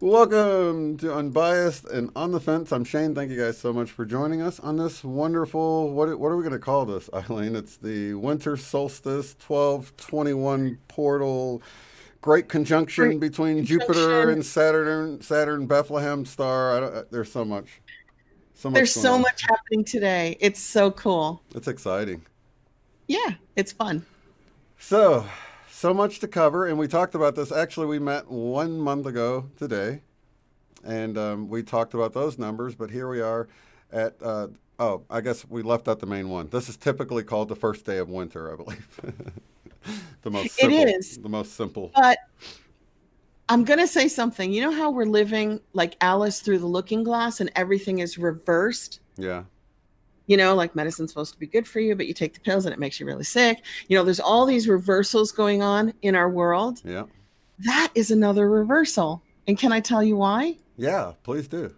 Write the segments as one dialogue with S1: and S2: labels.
S1: Welcome to Unbiased and On the Fence. I'm Shane. Thank you guys so much for joining us on this wonderful, what are we going to call this, Eileen? It's the Winter Solstice 1221 portal, great conjunction
S2: Great
S1: between Jupiter
S2: conjunction.
S1: and Saturn, Bethlehem star. There's so much
S2: There's
S1: going
S2: so
S1: on.
S2: much happening today. It's so cool.
S1: It's exciting.
S2: Yeah, it's fun.
S1: So much to cover, and we talked about this. Actually, we met 1 month ago today, and we talked about those numbers. But here we are at. I guess we left out the main one. This is typically called the first day of winter, I believe. the most
S2: It
S1: simple.
S2: is.
S1: The most simple.
S2: But I'm going to say something. You know how we're living like Alice through the looking glass and everything is reversed?
S1: Yeah.
S2: Like medicine's supposed to be good for you, but you take the pills and it makes you really sick. There's all these reversals going on in our world.
S1: Yeah.
S2: That is another reversal. And can I tell you why?
S1: Yeah. Please do.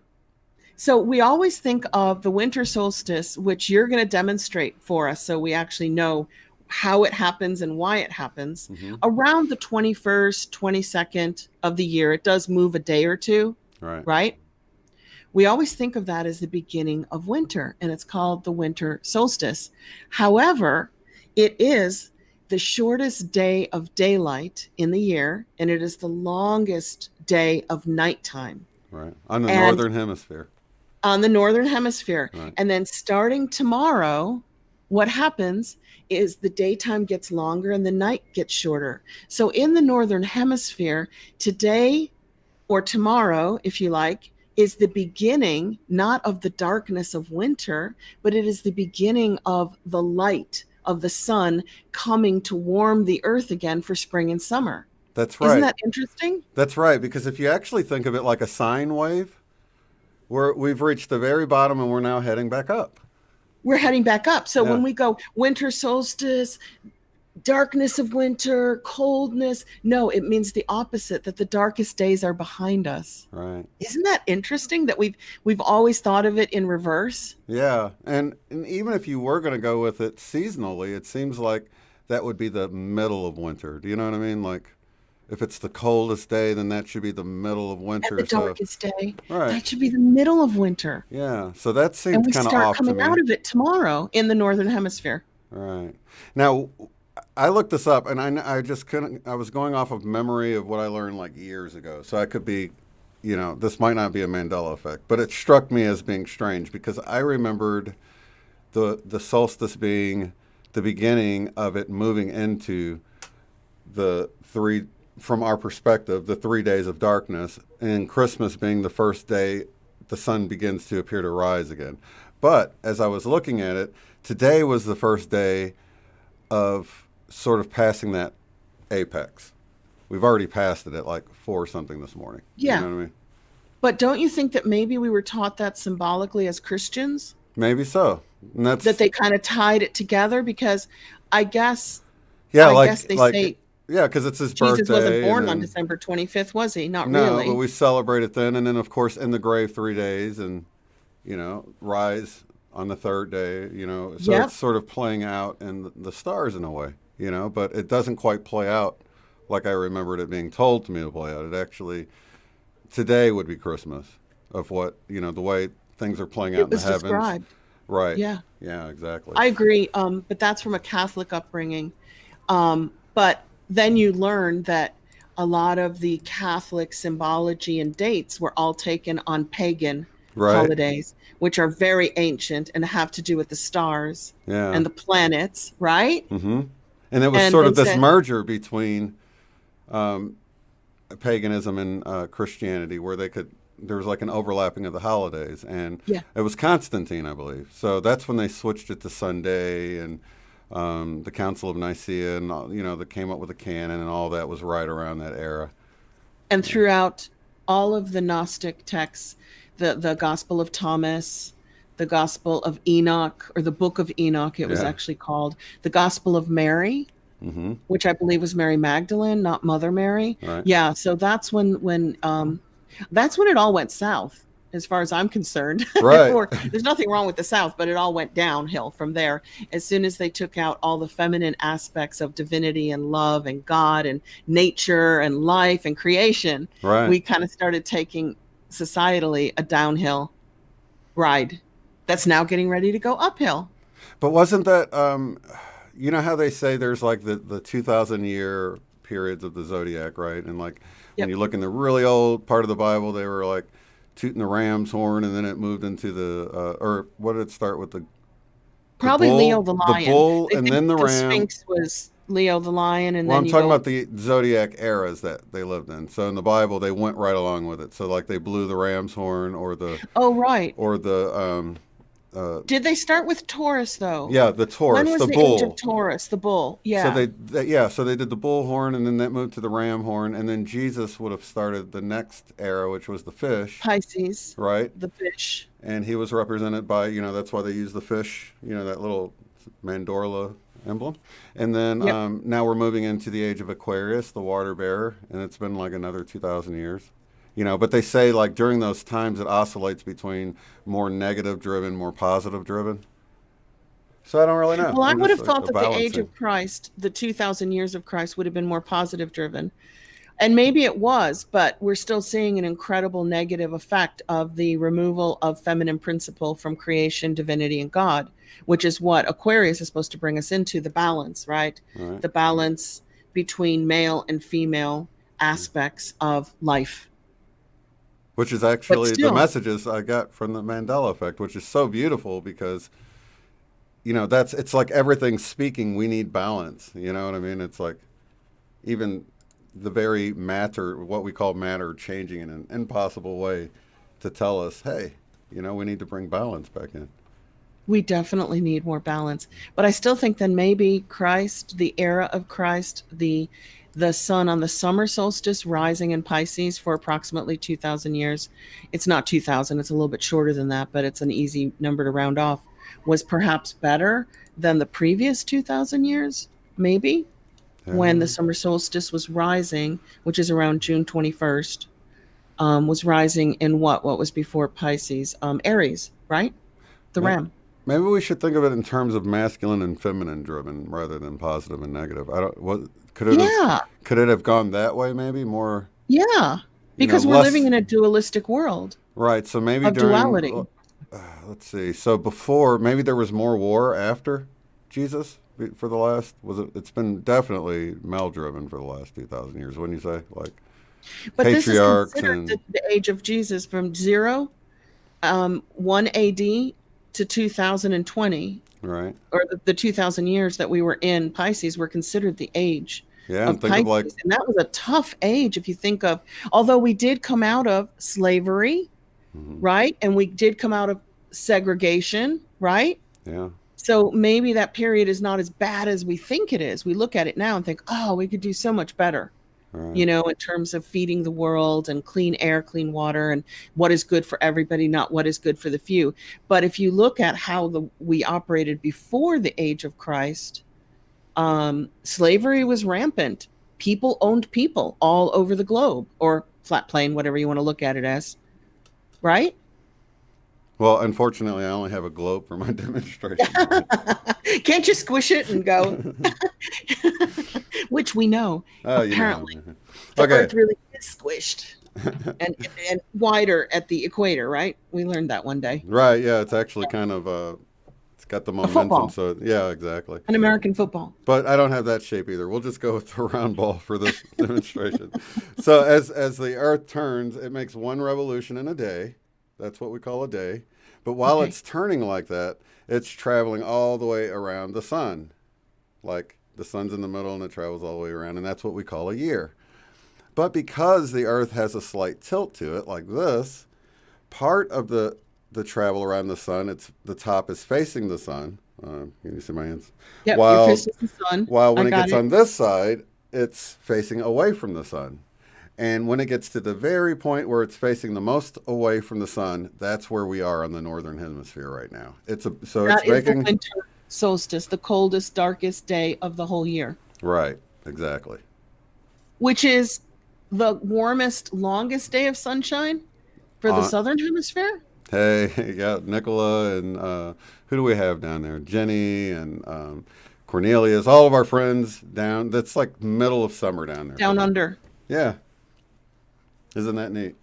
S2: So we always think of the winter solstice, which you're going to demonstrate for us so we actually know how it happens and why it happens, around the 21st, 22nd of the year. It does move a day or two,
S1: Right.
S2: right? We always think of that as the beginning of winter, and it's called the winter solstice. However, it is the shortest day of daylight in the year, and it is the longest day of nighttime.
S1: Right. On the
S2: And
S1: northern hemisphere.
S2: on the northern hemisphere.
S1: Right.
S2: And then starting tomorrow, what happens is the daytime gets longer and the night gets shorter. So in the northern hemisphere, today or tomorrow, if you like, is the beginning not of the darkness of winter, but it is the beginning of the light of the sun coming to warm the earth again for spring and summer.
S1: That's
S2: Isn't
S1: right.
S2: that interesting?
S1: That's right. Because if you actually think of it like a sine wave, we've reached the very bottom and we're now heading back up.
S2: We're heading back up. So
S1: Yeah.
S2: when we go winter solstice, darkness of winter, coldness, no, it means the opposite, that the darkest days are behind us.
S1: Right.
S2: Isn't that interesting that we've always thought of it in reverse?
S1: Yeah, and even if you were going to go with it seasonally, it seems like that would be the middle of winter. Do you know what I mean? Like, if it's the coldest day, then that should be the middle of
S2: And the
S1: winter. So,
S2: darkest day,
S1: right,
S2: that should be the middle of winter.
S1: yeah. So that
S2: And
S1: seems
S2: we
S1: kind of
S2: start
S1: off to
S2: coming
S1: me.
S2: out of it tomorrow in the northern hemisphere.
S1: Right. Now, I looked this up, and I just couldn't. I was going off of memory of what I learned like years ago. So I could be, this might not be a Mandela effect, but it struck me as being strange because I remembered the solstice being the beginning of it moving into the three, from our perspective, the 3 days of darkness, and Christmas being the first day the sun begins to appear to rise again. But as I was looking at it, today was the first day of sort of passing that apex. We've already passed it at like 4 something this morning. You
S2: Yeah.
S1: know what I mean?
S2: But don't you think that maybe we were taught that symbolically as Christians?
S1: Maybe so. And
S2: That
S1: that's
S2: they kind of tied it together because I guess
S1: yeah,
S2: I guess they say
S1: yeah, because it's his
S2: Jesus wasn't
S1: birthday, and
S2: born on
S1: then
S2: December 25th, was he? Not
S1: no, but
S2: really.
S1: we celebrate it then, and then of course in the grave 3 days, and rise on the third day. So
S2: Yep.
S1: it's sort of playing out in the stars in a way. But it doesn't quite play out like I remembered it being told to me to play out. It actually today would be Christmas of what the way things are playing out
S2: It
S1: in the
S2: was
S1: heavens.
S2: described.
S1: Right.
S2: Yeah,
S1: Yeah. Exactly.
S2: I agree. But that's from a Catholic upbringing. But then you learn that a lot of the Catholic symbology and dates were all taken on pagan
S1: Right.
S2: holidays, which are very ancient and have to do with the stars
S1: Yeah.
S2: and the planets, right?
S1: Mm-hmm. And it was
S2: And
S1: sort of this
S2: instead,
S1: merger between um, paganism and Christianity, where there was like an overlapping of the holidays, and
S2: yeah.
S1: it was Constantine, I believe. So that's when they switched it to Sunday, and the Council of Nicaea, and that came up with a canon, and all that was right around that era.
S2: And throughout all of the Gnostic texts, the Gospel of Thomas, the Gospel of Enoch, or the Book of Enoch, it was
S1: Yeah.
S2: actually called, the Gospel of Mary,
S1: Mm-hmm.
S2: which I believe was Mary Magdalene, not Mother Mary.
S1: Right.
S2: Yeah, so that's when it all went south. as far as I'm concerned.
S1: Right.
S2: Or there's nothing wrong with the South, but it all went downhill from there. As soon as they took out all the feminine aspects of divinity and love and God and nature and life and creation,
S1: Right.
S2: we kind of started taking societally a downhill ride that's now getting ready to go uphill.
S1: But wasn't that, you know how they say there's like the 2,000 year periods of the zodiac, right? And like when
S2: Yep.
S1: you look in the really old part of the Bible, they were like tooting the ram's horn, and then it moved into the, or what did it start with? The
S2: Probably Leo
S1: bull,
S2: the
S1: the
S2: lion.
S1: bull,
S2: They
S1: and
S2: think
S1: then the
S2: the
S1: ram.
S2: Sphinx was Leo the lion, and
S1: Well,
S2: then
S1: I'm
S2: you
S1: talking
S2: go,
S1: about the zodiac eras that they lived in. So in the Bible, they went right along with it. So like they blew the ram's horn,
S2: oh, right.
S1: or the
S2: Did they start with Taurus, though?
S1: yeah, the
S2: When
S1: Taurus,
S2: was
S1: the
S2: the age of
S1: bull.
S2: Taurus? The bull.
S1: So
S2: Yeah.
S1: yeah, so they did the bull horn, and then that moved to the ram horn, and then Jesus would have started the next era, which was the fish,
S2: Pisces,
S1: right?
S2: the fish.
S1: And he was represented by, that's why they use the fish, that little mandorla emblem. And then
S2: Yep.
S1: now we're moving into the age of Aquarius, the water bearer, and it's been like another 2,000 years. But they say like during those times it oscillates between more negative driven, more positive driven. So I don't really know.
S2: Well, I
S1: I'm
S2: would
S1: just
S2: have thought that the age
S1: balancing.
S2: of Christ, the 2,000 years of Christ, would have been more positive driven. And maybe it was, but we're still seeing an incredible negative effect of the removal of feminine principle from creation, divinity, and God, which is what Aquarius is supposed to bring us into, the balance, right?
S1: Right.
S2: The balance between male and female aspects of life.
S1: Which is
S2: But
S1: actually the
S2: still,
S1: messages I got from the Mandela effect, which is so beautiful because it's like everything's speaking. We need balance. You know what I mean? It's like even the very matter, what we call matter, changing in an impossible way to tell us, hey, we need to bring balance back in.
S2: we definitely need more balance. But I still think then maybe Christ, the era of Christ, the sun on the summer solstice rising in Pisces for approximately 2,000 years. It's not 2,000, it's a little bit shorter than that, but it's an easy number to round off. Was perhaps better than the previous 2,000 years, maybe, when the summer solstice was rising, which is around June 21st, was rising in what was before Pisces? Aries, right? The
S1: May-
S2: ram.
S1: Maybe we should think of it in terms of masculine and feminine driven rather than positive and negative. I don't. What
S2: Yeah,
S1: could it have gone that way? Maybe more.
S2: yeah. Because we're living
S1: Less.
S2: in a dualistic world
S1: Right. So maybe
S2: of duality.
S1: let's see. So before, maybe there was more war after Jesus for the last. Was it? It's been definitely male driven for the last 2,000 years. Wouldn't you say? Like
S2: But this is
S1: patriarchs
S2: considered
S1: and
S2: the age of Jesus from 1 AD to 2020,
S1: right.
S2: or the 2,000 years that we were in Pisces were considered the age
S1: Yeah, and
S2: of
S1: think of like
S2: Pisces. And that was a tough age if you think of, although we did come out of slavery,
S1: mhm,
S2: right? And we did come out of segregation, right?
S1: yeah,
S2: So maybe that period is not as bad as we think it is. We look at it now and think, oh, we could do so much better,
S1: right.
S2: in terms of feeding the world and clean air, clean water, and what is good for everybody, not what is good for the few. But if you look at how we operated before the age of Christ, slavery was rampant. People owned people all over the globe, or flat plane, whatever you want to look at it as, right?
S1: Well, unfortunately, I only have a globe for my demonstration.
S2: Can't you squish it and go? Which we know,
S1: Oh,
S2: apparently, the
S1: Okay.
S2: Earth really is squished and wider at the equator, right? We learned that one day.
S1: Right. Yeah. It's actually kind of it's got the
S2: A
S1: momentum.
S2: football,
S1: So yeah, exactly.
S2: an American football.
S1: But I don't have that shape either. We'll just go with the round ball for this demonstration. So as the Earth turns, it makes one revolution in a day. That's what we call a day. But while
S2: Okay.
S1: it's turning like that, it's traveling all the way around the sun. Like the sun's in the middle and it travels all the way around, and that's what we call a year. But because the Earth has a slight tilt to it, like this, part of the travel around the sun, the top is facing the sun. Can you see my hands?
S2: Yep, your
S1: While
S2: fist is the sun.
S1: when
S2: I
S1: it
S2: got
S1: gets
S2: it.
S1: on this side, it's facing away from the sun. And when it gets to the very point where it's facing the most away from the sun, that's where we are on the northern hemisphere right now. It's
S2: That is the
S1: making
S2: winter solstice, the coldest, darkest day of the whole year,
S1: right, exactly.
S2: which is the warmest, longest day of sunshine. For the southern hemisphere?
S1: Hey, yeah, Nicola and who do we have down there? Jenny and Cornelius, all of our friends down. That's like middle of summer down there.
S2: Down under.
S1: Yeah, isn't that neat?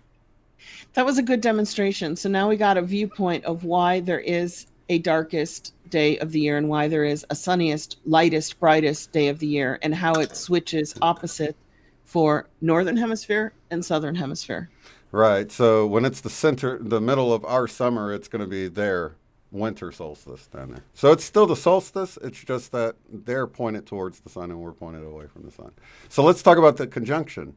S2: That was a good demonstration. So now we got a viewpoint of why there is a darkest day of the year and why there is a sunniest, lightest, brightest day of the year, and how it switches opposite for northern hemisphere and southern hemisphere.
S1: Right. So when it's the middle of our summer, it's going to be their winter solstice down there. So it's still the solstice. It's just that they're pointed towards the sun and we're pointed away from the sun. So let's talk about the conjunction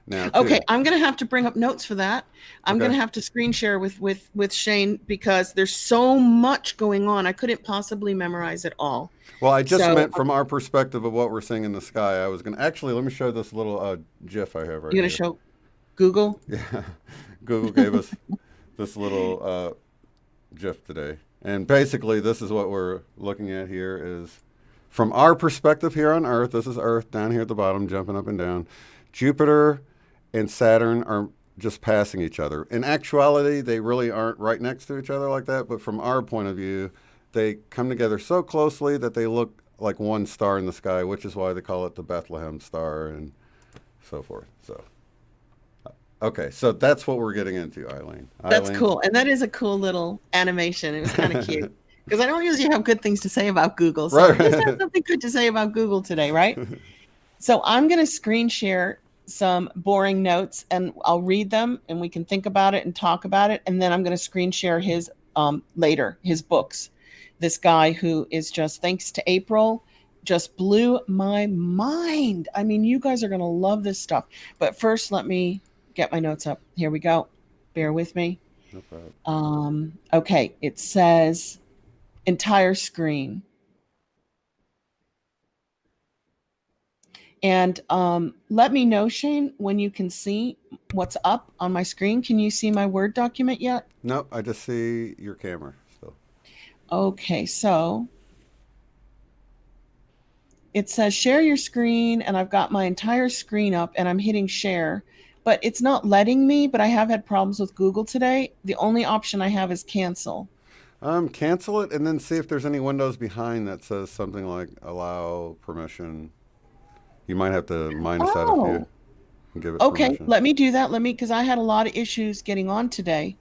S1: now. Too.
S2: Okay, I'm going to have to bring up notes for that. I'm
S1: Okay.
S2: going to have to screen share with Shane because there's so much going on. I couldn't possibly memorize it all.
S1: Well, I just
S2: So-
S1: meant from our perspective of what we're seeing in the sky. I was going to actually let me show this little GIF I have right
S2: You're
S1: here.
S2: going to show Google?
S1: Yeah, Google gave us this little GIF today, and basically this is what we're looking at here is from our perspective here on Earth. This is Earth down here at the bottom, jumping up and down. Jupiter and Saturn are just passing each other. In actuality, they really aren't right next to each other like that, but from our point of view, they come together so closely that they look like one star in the sky, which is why they call it the Bethlehem star and so forth. So. Okay, so that's what we're getting into, Eileen.
S2: That's cool. And that is a cool little animation. It was kind of cute. Because I don't usually have good things to say about Google. So
S1: Right.
S2: I just have something good to say about Google today, right? So I'm going to screen share some boring notes and I'll read them and we can think about it and talk about it. And then I'm going to screen share his later, his books. This guy who is just, thanks to April, just blew my mind. I mean, you guys are going to love this stuff. But first, let me get my notes up. Here we go. Bear with me.
S1: No problem.
S2: Okay, it says entire screen. And let me know, Shane, when you can see what's up on my screen. Can you see my Word document yet?
S1: Nope, I just see your camera still.
S2: Okay, so it says share your screen, and I've got my entire screen up, and I'm hitting share. But it's not letting me, but I have had problems with Google today. The only option I have is cancel.
S1: Cancel it and then see if there's any windows behind that says something like allow permission. You might have to minus out a few and give it
S2: Okay,
S1: permission.
S2: let me do that. Because I had a lot of issues getting on today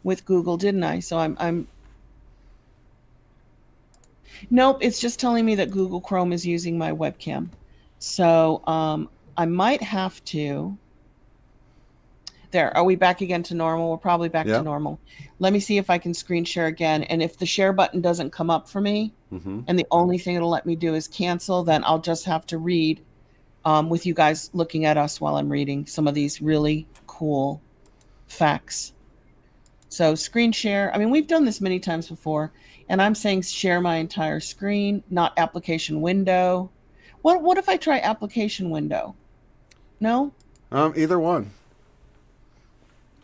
S2: with Google, didn't I? So I'm nope, it's just telling me that Google Chrome is using my webcam. So I might have to. There, are we back again to normal? We're probably back to normal. Let me see if I can screen share again. And if the share button doesn't come up for me, and the only thing it'll let me do is cancel, then I'll just have to read with you guys looking at us while I'm reading some of these really cool facts. So screen share. I mean, we've done this many times before, and I'm saying share my entire screen, not application window. What if I try application window? No?
S1: Either one.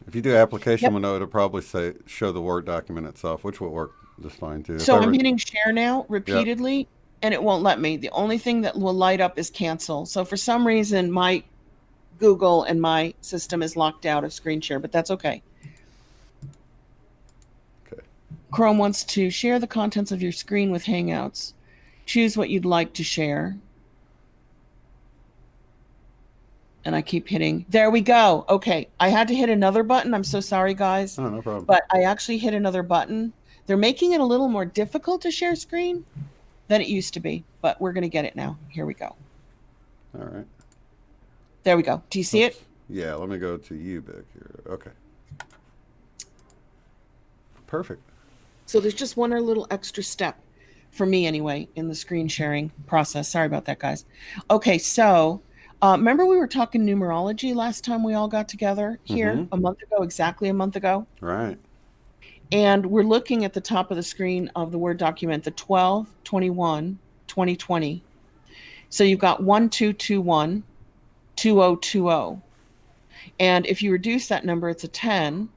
S1: If you do application window, it'll probably show the Word document itself, which will work just fine too.
S2: So I'm hitting share now repeatedly, and it won't let me. The only thing that will light up is cancel. So for some reason, my Google and my system is locked out of screen share, but that's okay.
S1: Okay.
S2: Chrome wants to share the contents of your screen with Hangouts. Choose what you'd like to share. And I keep hitting. There we go. Okay. I had to hit another button. I'm so sorry, guys.
S1: Oh, no problem.
S2: But I actually hit another button. They're making it a little more difficult to share screen than it used to be. But we're going to get it now. Here we go.
S1: All right.
S2: There we go. Do you see it?
S1: Yeah, let me go to UBIC here. Okay. Perfect.
S2: So there's just one little extra step for me anyway in the screen sharing process. Sorry about that, guys. Okay, so remember we were talking numerology last time we all got together here a month ago, exactly a month ago?
S1: Right.
S2: And we're looking at the top of the screen of the Word document, the 12/21/2020. So you've got 1221, 2020. And if you reduce that number, it's a 10,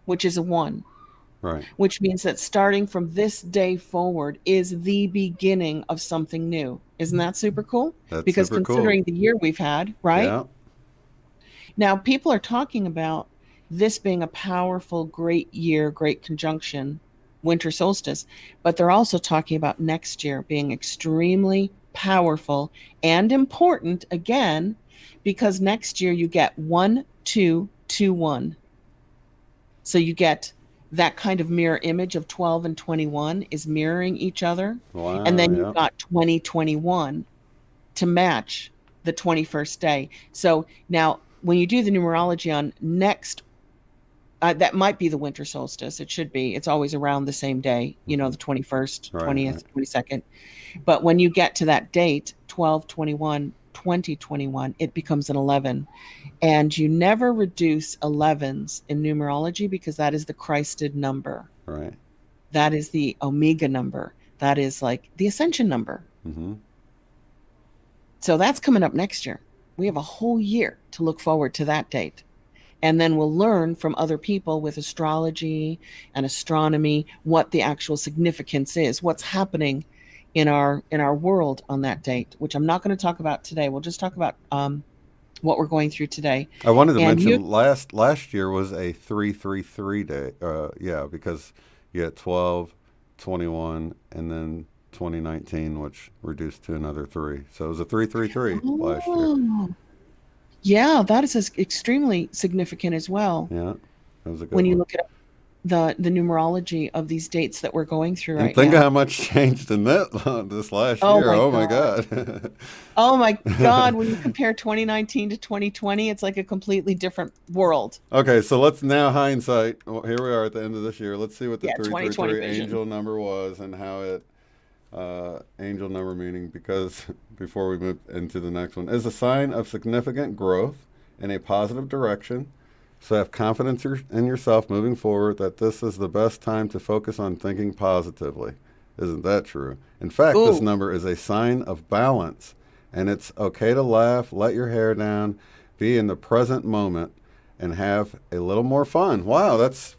S2: which is a 1.
S1: Right.
S2: Which means that starting from this day forward is the beginning of something new. Isn't that super cool?
S1: That's
S2: because
S1: super cool.
S2: considering the year we've had, right?
S1: Yeah.
S2: Now, people are talking about this being a powerful, great year, great conjunction, winter solstice. But they're also talking about next year being extremely powerful and important again, because next year you get 1, 2, 2, 1. So you get that kind of mirror image of 12 and 21 is mirroring each other. And
S1: Wow.
S2: then you've
S1: Yeah.
S2: got 2021 to match the 21st day. So now when you do the numerology on next, that might be the winter solstice. It should be. It's always around the same day, the 21st,
S1: Right. Right.
S2: 20th, 22nd. But when you get to that date, 12/21, 2021, it becomes an 11. And you never reduce 11s in numerology because that is the Christed number.
S1: Right.
S2: That is the Omega number. That is like the Ascension number.
S1: Mm-hmm.
S2: So that's coming up next year. We have a whole year to look forward to that date. And then we'll learn from other people with astrology and astronomy what the actual significance is, what's happening in our world on that date, which I'm not going to talk about today. We'll just talk about what we're going through today.
S1: I wanted to
S2: And
S1: mention last year was a 333 day. Yeah, because you had 12, 21, and then 2019, which reduced to another 3. So it was a 333 last year.
S2: Oh, yeah, that is extremely significant as well
S1: Yeah, that was a
S2: when
S1: good
S2: you
S1: one.
S2: look at the numerology of these dates that we're going through
S1: And
S2: right
S1: think of
S2: now.
S1: how much changed in that this last
S2: Oh
S1: year.
S2: my
S1: Oh my
S2: God.
S1: God.
S2: Oh my God, when you compare 2019 to 2020, it's like a completely different world.
S1: Okay, so let's now hindsight. Well, here we are at the end of this year. Let's see what the
S2: Yeah, 2020
S1: 333
S2: vision.
S1: angel number was and how it angel number meaning, because before we move into the next one, is a sign of significant growth in a positive direction. So have confidence in yourself moving forward that this is the best time to focus on thinking positively. Isn't that true? In fact, this
S2: Oh,
S1: number is a sign of balance, and it's okay to laugh, let your hair down, be in the present moment, and have a little more fun. Wow, that's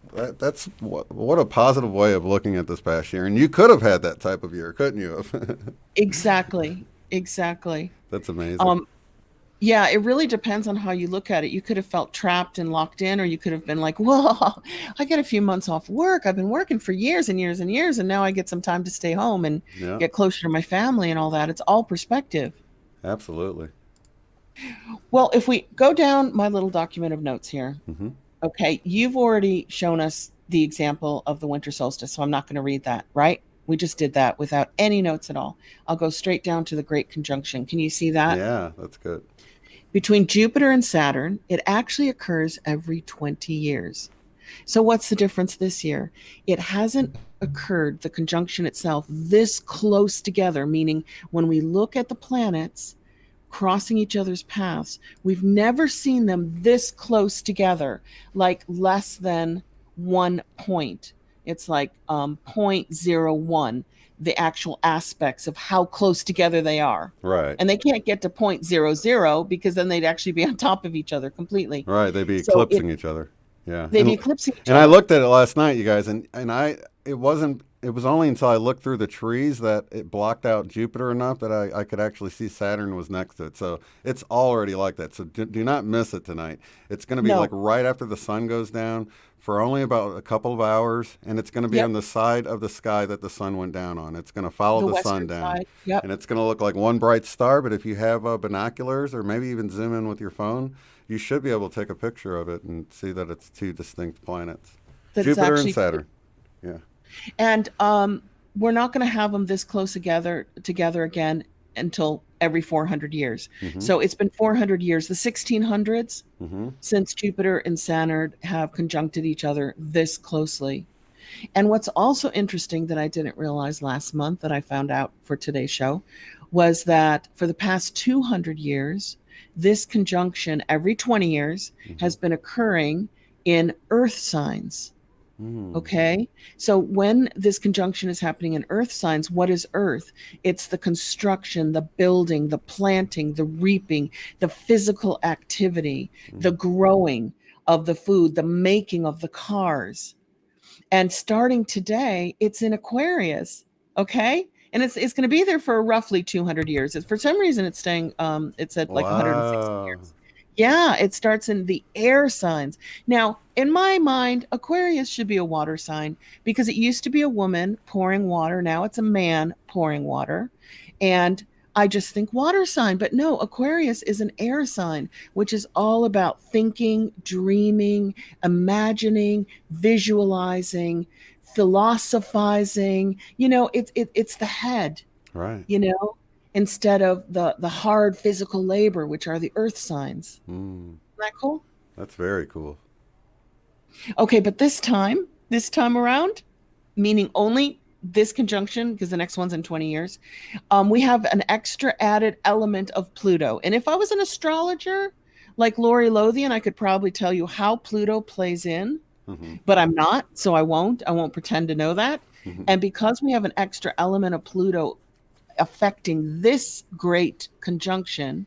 S1: what a positive way of looking at this past year. And you could have had that type of year, couldn't you have?
S2: exactly. Exactly.
S1: That's amazing.
S2: Um, yeah, it really depends on how you look at it. You could have felt trapped and locked in, or you could have been like, whoa, I get a few months off work. I've been working for years and years and years, and now I get some time to stay home and
S1: Yeah,
S2: get closer to my family and all that. It's all perspective.
S1: absolutely.
S2: Well, if we go down my little document of notes here,
S1: Hmm.
S2: okay, you've already shown us the example of the winter solstice, so I'm not going to read that, right? We just did that without any notes at all. I'll go straight down to the great conjunction. Can you see that?
S1: Yeah, that's good.
S2: Between Jupiter and Saturn, it actually occurs every 20 years. So, what's the difference this year? It hasn't occurred, the conjunction itself, this close together, meaning when we look at the planets crossing each other's paths, we've never seen them this close together, like less than 1 point. It's like zero point zero 0.01, the actual aspects of how close together they are.
S1: Right.
S2: And they can't get to 0.00 because then they'd actually be on top of each other completely.
S1: Right. They'd be
S2: So
S1: eclipsing each other. Yeah.
S2: they'd be eclipsing each
S1: And I
S2: other.
S1: looked at it last night, you guys, and it was only until I looked through the trees that it blocked out Jupiter enough that I could actually see Saturn was next to it. So it's already like that. So do not miss it tonight. It's going to be like
S2: No.
S1: right after the sun goes down for only about a couple of hours, and it's going to be on
S2: Yep.
S1: the side of the sky that the sun went down on. It's going to follow
S2: The
S1: the sun
S2: western
S1: down,
S2: side. Yep.
S1: and it's going to look like one bright star. But if you have binoculars or maybe even zoom in with your phone, you should be able to take a picture of it and see that it's two distinct planets,
S2: That's
S1: Jupiter and
S2: actually,
S1: Saturn. Yeah.
S2: and we're not going to have them this close together again until every 400 years.
S1: Mm-hmm.
S2: So it's been 400 years, the 1600s,
S1: Mm-hmm.
S2: since Jupiter and Saturn have conjuncted each other this closely. And what's also interesting that I didn't realize last month that I found out for today's show was that for the past 200 years, this conjunction every 20 years
S1: Mm-hmm.
S2: has been occurring in earth signs.
S1: Mm.
S2: Okay. So when this conjunction is happening in earth signs, what is earth? It's the construction, the building, the planting, the reaping, the physical activity, the
S1: Mm.
S2: growing of the food, the making of the cars. And starting today, it's in Aquarius. Okay. And it's going to be there for roughly 200 years. For some reason, it's staying, it's at like 160
S1: Wow.
S2: years. Yeah, it starts in the air signs. Now, in my mind, Aquarius should be a water sign because it used to be a woman pouring water. Now it's a man pouring water. And I just think water sign. But no, Aquarius is an air sign, which is all about thinking, dreaming, imagining, visualizing, philosophizing. It's the head,
S1: Right.
S2: you know, instead of the hard physical labor, which are the earth signs.
S1: Mm,
S2: Isn't that cool?
S1: that's very cool.
S2: Okay, but this time around, meaning only this conjunction, because the next one's in 20 years, we have an extra added element of Pluto. And if I was an astrologer like Lori Lothian, I could probably tell you how Pluto plays in,
S1: Hmm.
S2: but I'm not, so I won't. I won't pretend to know that. And because we have an extra element of Pluto affecting this great conjunction,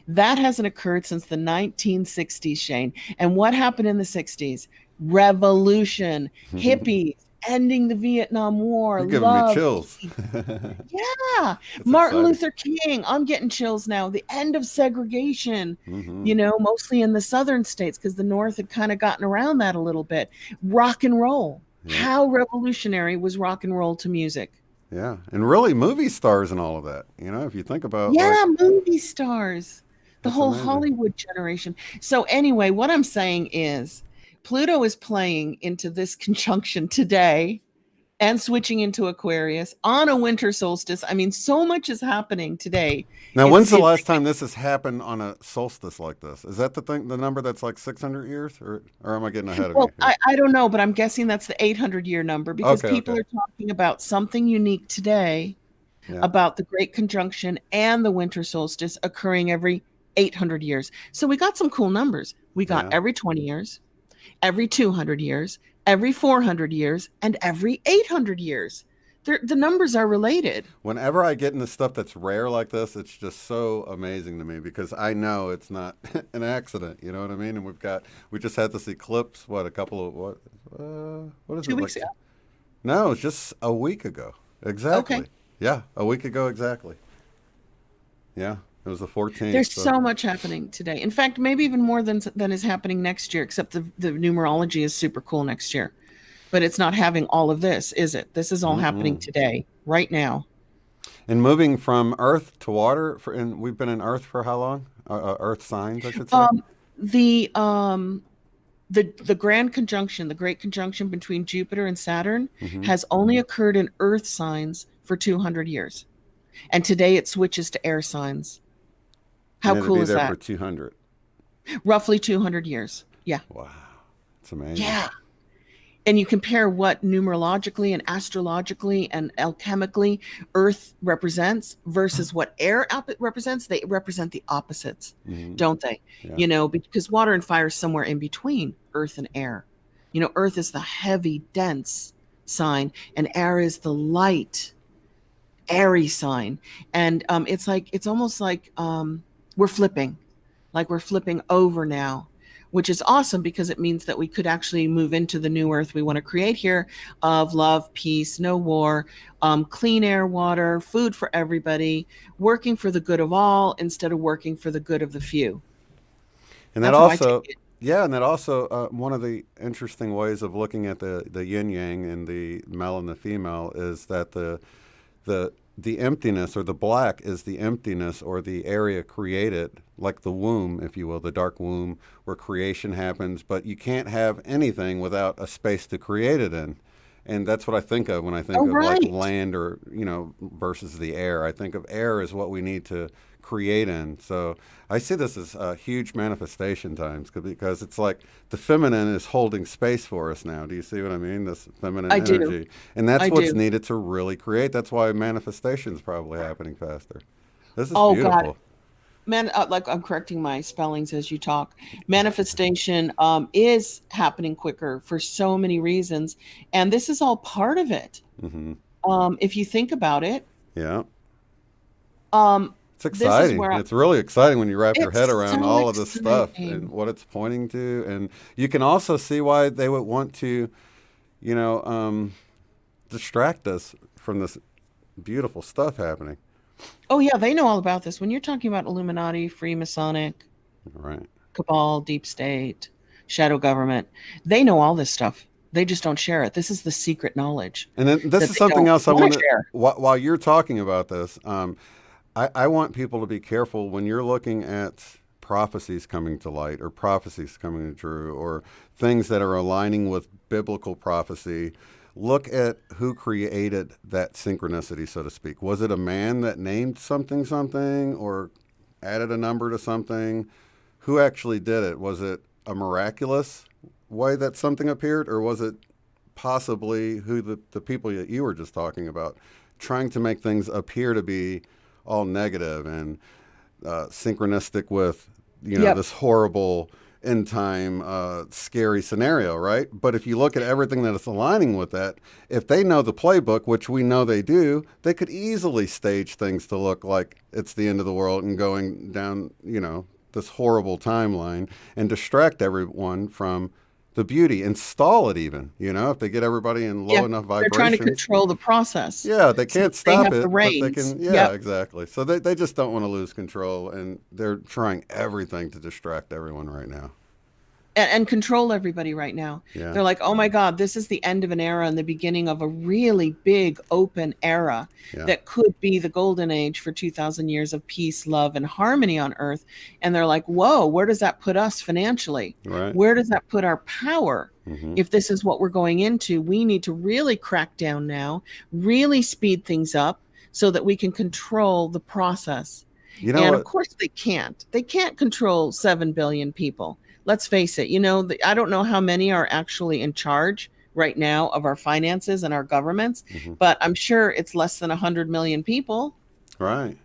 S2: that hasn't occurred since the 1960s, Shane. And what happened in the 60s? Revolution, hippies, ending the Vietnam War,
S1: You're giving me
S2: love,
S1: chills.
S2: peace. Yeah.
S1: It's
S2: Martin
S1: exciting.
S2: Luther King, I'm getting chills now. The end of segregation,
S1: Hmm.
S2: mostly in the southern states because the North had kind of gotten around that a little bit. Rock and roll.
S1: Yeah.
S2: How revolutionary was rock and roll to music?
S1: Yeah. And really movie stars and all of that. If you think about like,
S2: Yeah, movie stars, the
S1: it's
S2: whole
S1: amazing.
S2: Hollywood generation. So, anyway, what I'm saying is Pluto is playing into this conjunction today and switching into Aquarius on a winter solstice. I mean, so much is happening today.
S1: Now,
S2: It's
S1: when's the
S2: it,
S1: last time this has happened on a solstice like this? Is that the number that's like 600 years, or am I getting ahead of you
S2: well,
S1: here?
S2: I don't know, but I'm guessing that's the 800-year number because
S1: Okay,
S2: people
S1: okay,
S2: are talking about something unique today
S1: yeah,
S2: about the Great Conjunction and the winter solstice occurring every 800 years. So we got some cool numbers. We got
S1: yeah.
S2: every 20 years, every 200 years, every 400 years, and every 800 years. The numbers are related.
S1: Whenever I get into stuff that's rare like this, it's just so amazing to me because I know it's not an accident. You know what I mean? And we just had this eclipse. What, a couple of what is it
S2: 2 weeks
S1: like?
S2: ago.
S1: No, it's just a week ago.
S2: Okay.
S1: Exactly. Yeah, a week ago exactly. Yeah, it was the 14th.
S2: There's
S1: So
S2: so much happening today. In fact, maybe even more than is happening next year, except the numerology is super cool next year. But it's not having all of this, is it? This is all happening
S1: mm-mm.
S2: today, right now.
S1: And moving from Earth to water, and we've been in Earth for how long? Earth signs, I should say.
S2: Um, the um, the grand conjunction, the great conjunction between Jupiter and Saturn,
S1: Hmm.
S2: has only occurred in Earth signs for 200 years, and today it switches to air signs.
S1: And
S2: How
S1: it'll
S2: cool
S1: be
S2: is
S1: there for
S2: that?
S1: 200.
S2: Roughly 200 years. Yeah,
S1: Wow, it's amazing.
S2: yeah. And you compare what numerologically and astrologically and alchemically Earth represents versus what air represents, they represent the opposites,
S1: Hmm.
S2: don't they?
S1: Yeah,
S2: Because water and fire is somewhere in between Earth and air. Earth is the heavy, dense sign, and air is the light, airy sign. And it's almost we're flipping, like we're flipping over now, which is awesome because it means that we could actually move into the new earth we want to create here of love, peace, no war, clean air, water, food for everybody, working for the good of all instead of working for the good of the few.
S1: and that
S2: That's how I take
S1: also,
S2: it.
S1: yeah, and that also one of the interesting ways of looking at the yin yang and the male and the female is that the the emptiness or the black is the emptiness or the area created, like the womb, if you will, the dark womb where creation happens. But you can't have anything without a space to create it in. And that's what I think of when I think
S2: Oh,
S1: of like
S2: right.
S1: land or, versus the air. I think of air as what we need to create in. So I see this as huge manifestation times because it's like the feminine is holding space for us now. Do you see what I mean? This feminine
S2: I do.
S1: energy. And that's
S2: I
S1: what's
S2: do.
S1: needed to really create. That's why manifestation is probably happening faster. This is
S2: Oh, God.
S1: beautiful.
S2: Like I'm correcting my spellings as you talk. Manifestation is happening quicker for so many reasons, and this is all part of it.
S1: Hmm.
S2: If you think about it,
S1: Yeah.
S2: um,
S1: It's
S2: this is
S1: exciting.
S2: where
S1: It's really exciting when you wrap your head
S2: it's
S1: around
S2: so
S1: all of this stuff and
S2: exciting.
S1: what it's pointing to. And you can also see why they would want to, you know, um, distract us from this beautiful stuff happening.
S2: Oh yeah, they know all about this. When you're talking about Illuminati, Freemasonic,
S1: Right.
S2: cabal, deep state, shadow government, they know all this stuff. They just don't share it. This is the secret knowledge
S1: And then this
S2: that
S1: is
S2: they
S1: something
S2: don't
S1: else I
S2: want
S1: want
S2: to
S1: to,
S2: share.
S1: while you're talking about this, I want people to be careful when you're looking at prophecies coming to light or prophecies coming to true or things that are aligning with biblical prophecy. Look at who created that synchronicity, so to speak. Was it a man that named something or added a number to something? Who actually did it? Was it a miraculous way that something appeared, or was it possibly who the people that you were just talking about, trying to make things appear to be all negative and synchronistic with,
S2: Yep.
S1: this horrible end time scary scenario, right? But if you look at everything that is aligning with that, if they know the playbook, which we know they do, they could easily stage things to look like it's the end of the world and going down, this horrible timeline and distract everyone from the beauty, install it even, if they get everybody in low
S2: Yeah.
S1: enough
S2: They're trying to
S1: vibrations.
S2: control the process.
S1: Yeah, they
S2: So
S1: can't
S2: they
S1: stop
S2: have the
S1: it, but they
S2: reins.
S1: can. Yeah,
S2: Yep.
S1: exactly. So they just don't want to lose control, and they're trying everything to distract everyone right now.
S2: And control everybody right now.
S1: Yeah,
S2: They're like, oh my God, this is the end of an era and the beginning of a really big open era
S1: yeah,
S2: that could be the golden age for 2,000 years of peace, love, and harmony on Earth. And they're like, whoa, where does that put us financially?
S1: right.
S2: Where does that put our power?
S1: Hmm.
S2: If this is what we're going into, we need to really crack down now, really speed things up so that we can control the process.
S1: You know
S2: And of
S1: what?
S2: course, they can't. They can't control 7 billion people. Let's face it. I don't know how many are actually in charge right now of our finances and our governments,
S1: Hmm.
S2: but I'm sure it's less than 100 million people.
S1: Right.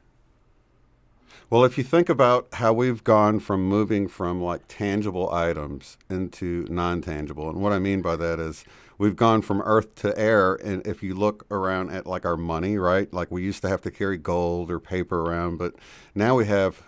S1: Well, if you think about how we've gone from moving from like tangible items into non-tangible, and what I mean by that is we've gone from earth to air. And if you look around at like our money, right? Like we used to have to carry gold or paper around, but now we have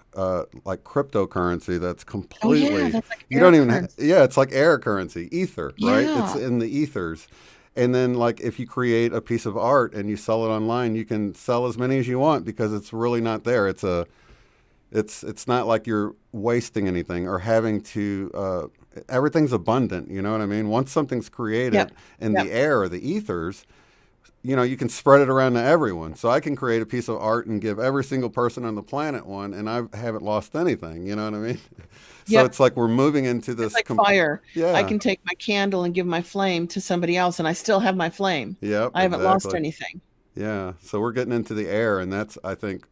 S1: like cryptocurrency that's
S2: Oh, yeah,
S1: completely,
S2: that's like
S1: you
S2: air
S1: don't even,
S2: currency.
S1: yeah, it's like air currency, ether, right? It's
S2: Yeah.
S1: in the ethers. And then, like, if you create a piece of art and you sell it online, you can sell as many as you want because it's really not there. It's not like you're wasting anything or having to. Everything's abundant. You know what I mean? Once something's created
S2: Yep.
S1: in
S2: Yep.
S1: the air or the ethers, you can spread it around to everyone. So I can create a piece of art and give every single person on the planet one, and I haven't lost anything. You know what I mean? So
S2: Yep.
S1: it's like we're moving into
S2: It's
S1: this.
S2: like fire. I
S1: Yeah.
S2: can take my candle and give my flame to somebody else, and I still have my flame.
S1: Yep.
S2: I haven't lost
S1: Exactly.
S2: anything.
S1: Yeah. So we're getting into the air, and that's, I think,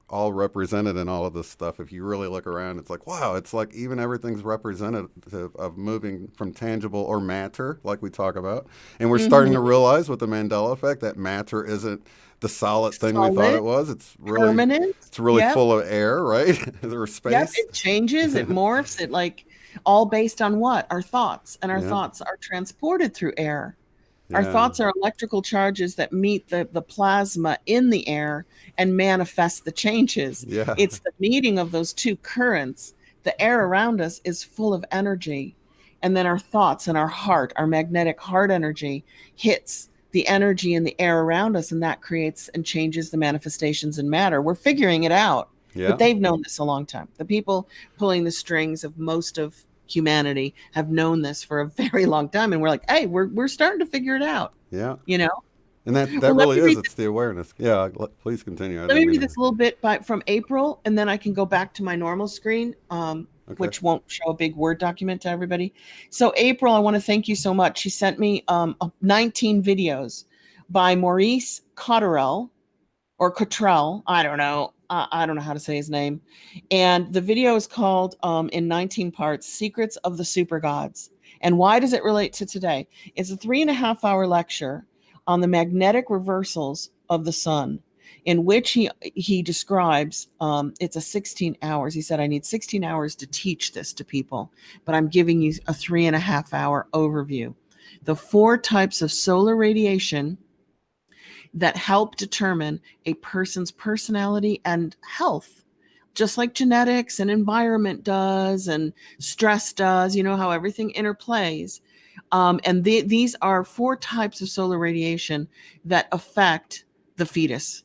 S1: all represented in all of this stuff. If you really look around, it's like, wow, it's like even everything's representative of moving from tangible or matter, like we talk about. And we're starting to
S2: Hmm.
S1: realize with the Mandela effect that matter isn't the solid thing we thought
S2: Solid,
S1: it was.
S2: permanent.
S1: It's really
S2: Yep.
S1: full of air, right? Or
S2: Yep.
S1: space.
S2: It changes, it morphs, it like all based on what? Our thoughts. And our
S1: Yeah.
S2: thoughts are transported through air. Our
S1: Yeah.
S2: thoughts are electrical charges that meet the plasma in the air and manifest the changes.
S1: Yeah.
S2: It's the meeting of those two currents. The air around us is full of energy. And then our thoughts and our heart, our magnetic heart energy, hits the energy in the air around us, and that creates and changes the manifestations in matter. We're figuring it out, but
S1: Yeah.
S2: they've known this a long time. The people pulling the strings of most of humanity have known this for a very long time, and we're like, hey, we're starting to figure it out,
S1: Yeah.
S2: you know.
S1: And that
S2: Well, let
S1: really
S2: me
S1: is,
S2: read
S1: it's the awareness. Yeah. Please continue. I
S2: let me
S1: didn't mean
S2: read
S1: to.
S2: this a little bit from April, and then I can go back to my normal screen,
S1: Okay.
S2: which won't show a big Word document to everybody. So April, I want to thank you so much. She sent me 19 videos by Maurice Cotterell or Cottrell. I don't know. I don't know how to say his name. And the video is called, in 19 parts, Secrets of the Super Gods. And why does it relate to today? It's a 3.5 hour lecture on the magnetic reversals of the sun, in which he describes, it's a 16 hours. He said, I need 16 hours to teach this to people, but I'm giving you a 3.5 hour overview. The 4 types of solar radiation that help determine a person's personality and health, just like genetics and environment does and stress does, how everything interplays. And these are 4 types of solar radiation that affect the fetus.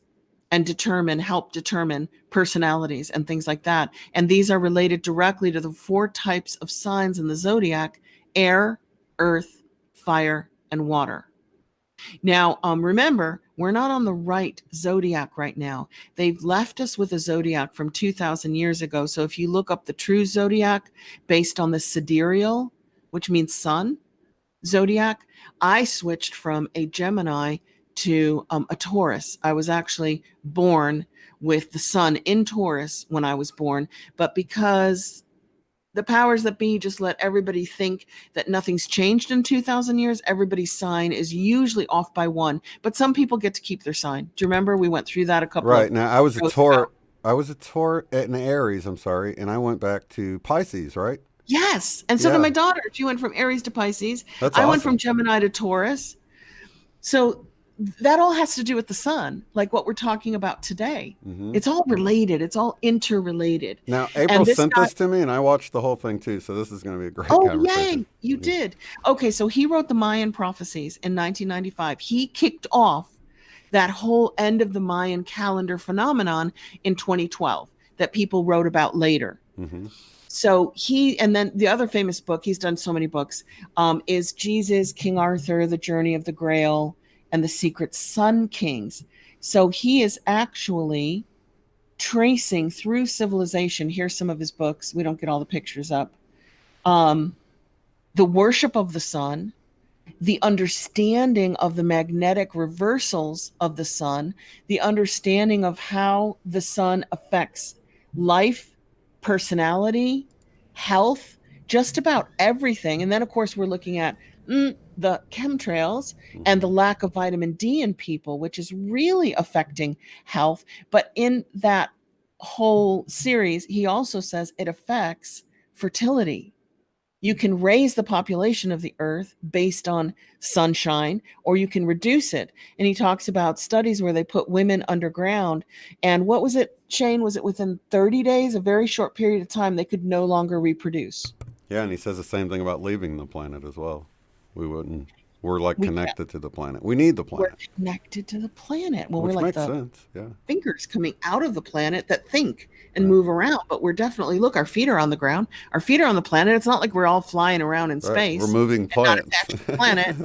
S2: and help determine personalities and things like that. And these are related directly to the 4 types of signs in the zodiac: air, earth, fire, and water. Now, remember, we're not on the right zodiac right now. They've left us with a zodiac from 2,000 years ago. So if you look up the true zodiac based on the sidereal, which means sun zodiac, I switched from a Gemini to a Taurus. I was actually born with the sun in Taurus when I was born, but because the powers that be just let everybody think that nothing's changed in 2,000 years, everybody's sign is usually off by 1, but some people get to keep their sign. Do you remember we went through that a couple
S1: Right.
S2: of
S1: Now, I was a
S2: shows
S1: Taur.
S2: ago?
S1: I was a Taur in Aries, I'm sorry, and I went back to Pisces, right?
S2: Yes, and so did
S1: Yeah.
S2: my daughter. She went from Aries to Pisces.
S1: That's
S2: I went from
S1: awesome.
S2: Gemini to Taurus. So that all has to do with the sun, like what we're talking about today.
S1: Hmm.
S2: It's all related. It's all interrelated.
S1: Now, April
S2: And this
S1: sent
S2: guy,
S1: this to me, and I watched the whole thing too, so this is going to be a great
S2: oh,
S1: conversation.
S2: yay, you did. Okay, so he wrote the Mayan prophecies in 1995. He kicked off that whole end of the Mayan calendar phenomenon in 2012 that people wrote about later.
S1: Hmm.
S2: So and then the other famous book, he's done so many books, is Jesus, King Arthur, The Journey of the Grail, and the Secret Sun Kings. So he is actually tracing through civilization. Here's some of his books. We don't get all the pictures up. The worship of the sun, the understanding of the magnetic reversals of the sun, the understanding of how the sun affects life, personality, health, just about everything. And then, of course, we're looking at the chemtrails and the lack of vitamin D in people, which is really affecting health. But in that whole series, he also says it affects fertility. You can raise the population of the earth based on sunshine, or you can reduce it. And he talks about studies where they put women underground. And what was it, Shane? Was it within 30 days, a very short period of time, they could no longer reproduce?
S1: Yeah, and he says the same thing about leaving the planet as well. We wouldn't. We're like
S2: We can't.
S1: connected to the planet. We need the
S2: We're
S1: planet,
S2: connected to the planet. Well, we're
S1: which
S2: like
S1: makes
S2: the
S1: sense. Yeah.
S2: fingers coming out of the planet that think and
S1: Right.
S2: move around. But we're definitely, look, our feet are on the ground. Our feet are on the planet. It's not like we're all flying around in
S1: Right. We're
S2: space
S1: moving
S2: and not
S1: plants.
S2: attached to the planet.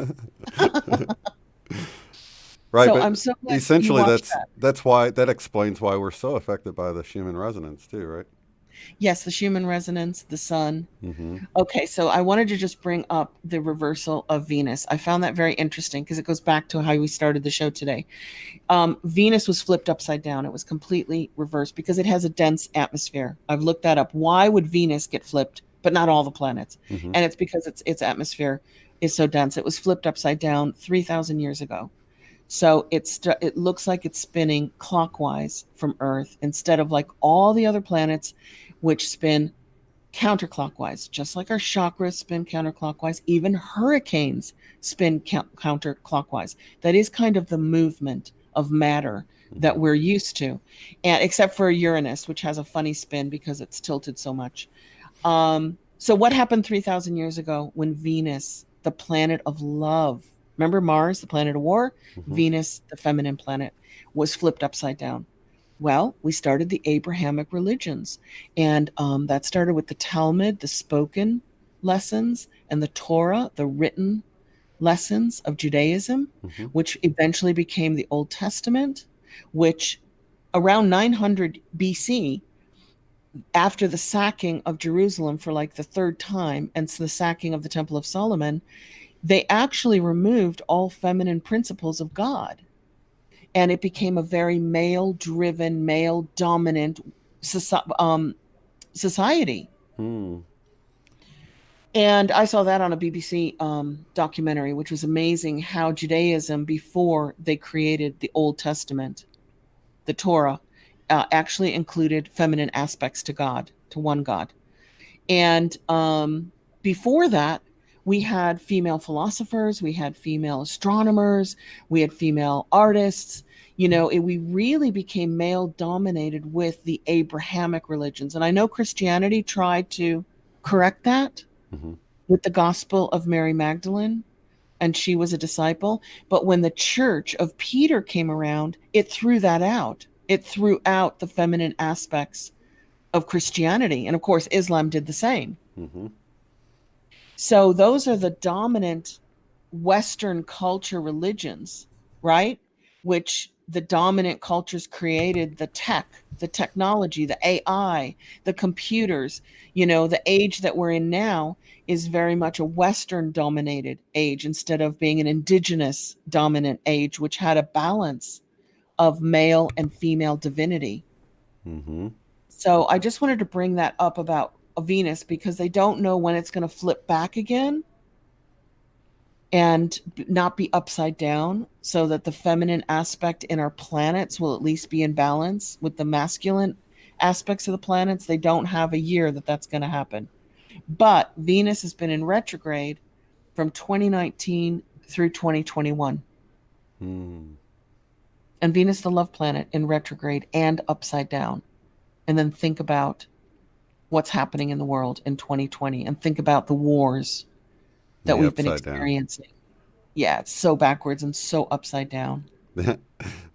S1: Right,
S2: So
S1: but
S2: I'm so glad you
S1: essentially
S2: watched that.
S1: that explains why we're so affected by the Schumann resonance too, right?
S2: Yes, the Schumann resonance, the sun.
S1: Hmm.
S2: Okay, so I wanted to just bring up the reversal of Venus. I found that very interesting because it goes back to how we started the show today. Venus was flipped upside down. It was completely reversed because it has a dense atmosphere. I've looked that up. Why would Venus get flipped, but not all the planets?
S1: Hmm.
S2: And it's because its atmosphere is so dense. It was flipped upside down 3,000 years ago. So it looks like it's spinning clockwise from Earth instead of like all the other planets, which spin counterclockwise, just like our chakras spin counterclockwise. Even hurricanes spin counterclockwise. That is kind of the movement of matter that we're used to, and except for Uranus, which has a funny spin because it's tilted so much. So what happened 3,000 years ago when Venus, the planet of love, remember Mars, the planet of war,
S1: Hmm.
S2: Venus, the feminine planet, was flipped upside down? Well, we started the Abrahamic religions, and that started with the Talmud, the spoken lessons, and the Torah, the written lessons of Judaism,
S1: Hmm.
S2: which eventually became the Old Testament, which around 900 BC, after the sacking of Jerusalem for like the 3rd time, and the sacking of the Temple of Solomon, they actually removed all feminine principles of God. And it became a very male-driven, male-dominant society.
S1: Hmm.
S2: And I saw that on a BBC documentary, which was amazing how Judaism, before they created the Old Testament, the Torah, actually included feminine aspects to God, to one God. And before that, we had female philosophers, we had female astronomers, we had female artists. We really became male dominated with the Abrahamic religions. And I know Christianity tried to correct that
S1: Hmm.
S2: with the Gospel of Mary Magdalene, and she was a disciple. But when the church of Peter came around, it threw that out. It threw out the feminine aspects of Christianity. And of course, Islam did the same.
S1: Mm-hmm.
S2: So those are the dominant Western culture religions, right? Which the dominant cultures created the tech, the technology, the AI, the computers. The age that we're in now is very much a Western dominated age instead of being an indigenous dominant age, which had a balance of male and female divinity.
S1: Mm-hmm.
S2: So I just wanted to bring that up about a Venus because they don't know when it's going to flip back again and not be upside down, so that the feminine aspect in our planets will at least be in balance with the masculine aspects of the planets. They don't have a year that that's going to happen. But Venus has been in retrograde from 2019 through 2021.
S1: Mm.
S2: And Venus, the love planet, in retrograde and upside down. And then think about what's happening in the world in 2020 and think about the wars that
S1: The
S2: we've been
S1: upside down.
S2: experiencing. Yeah, it's so backwards and so upside down.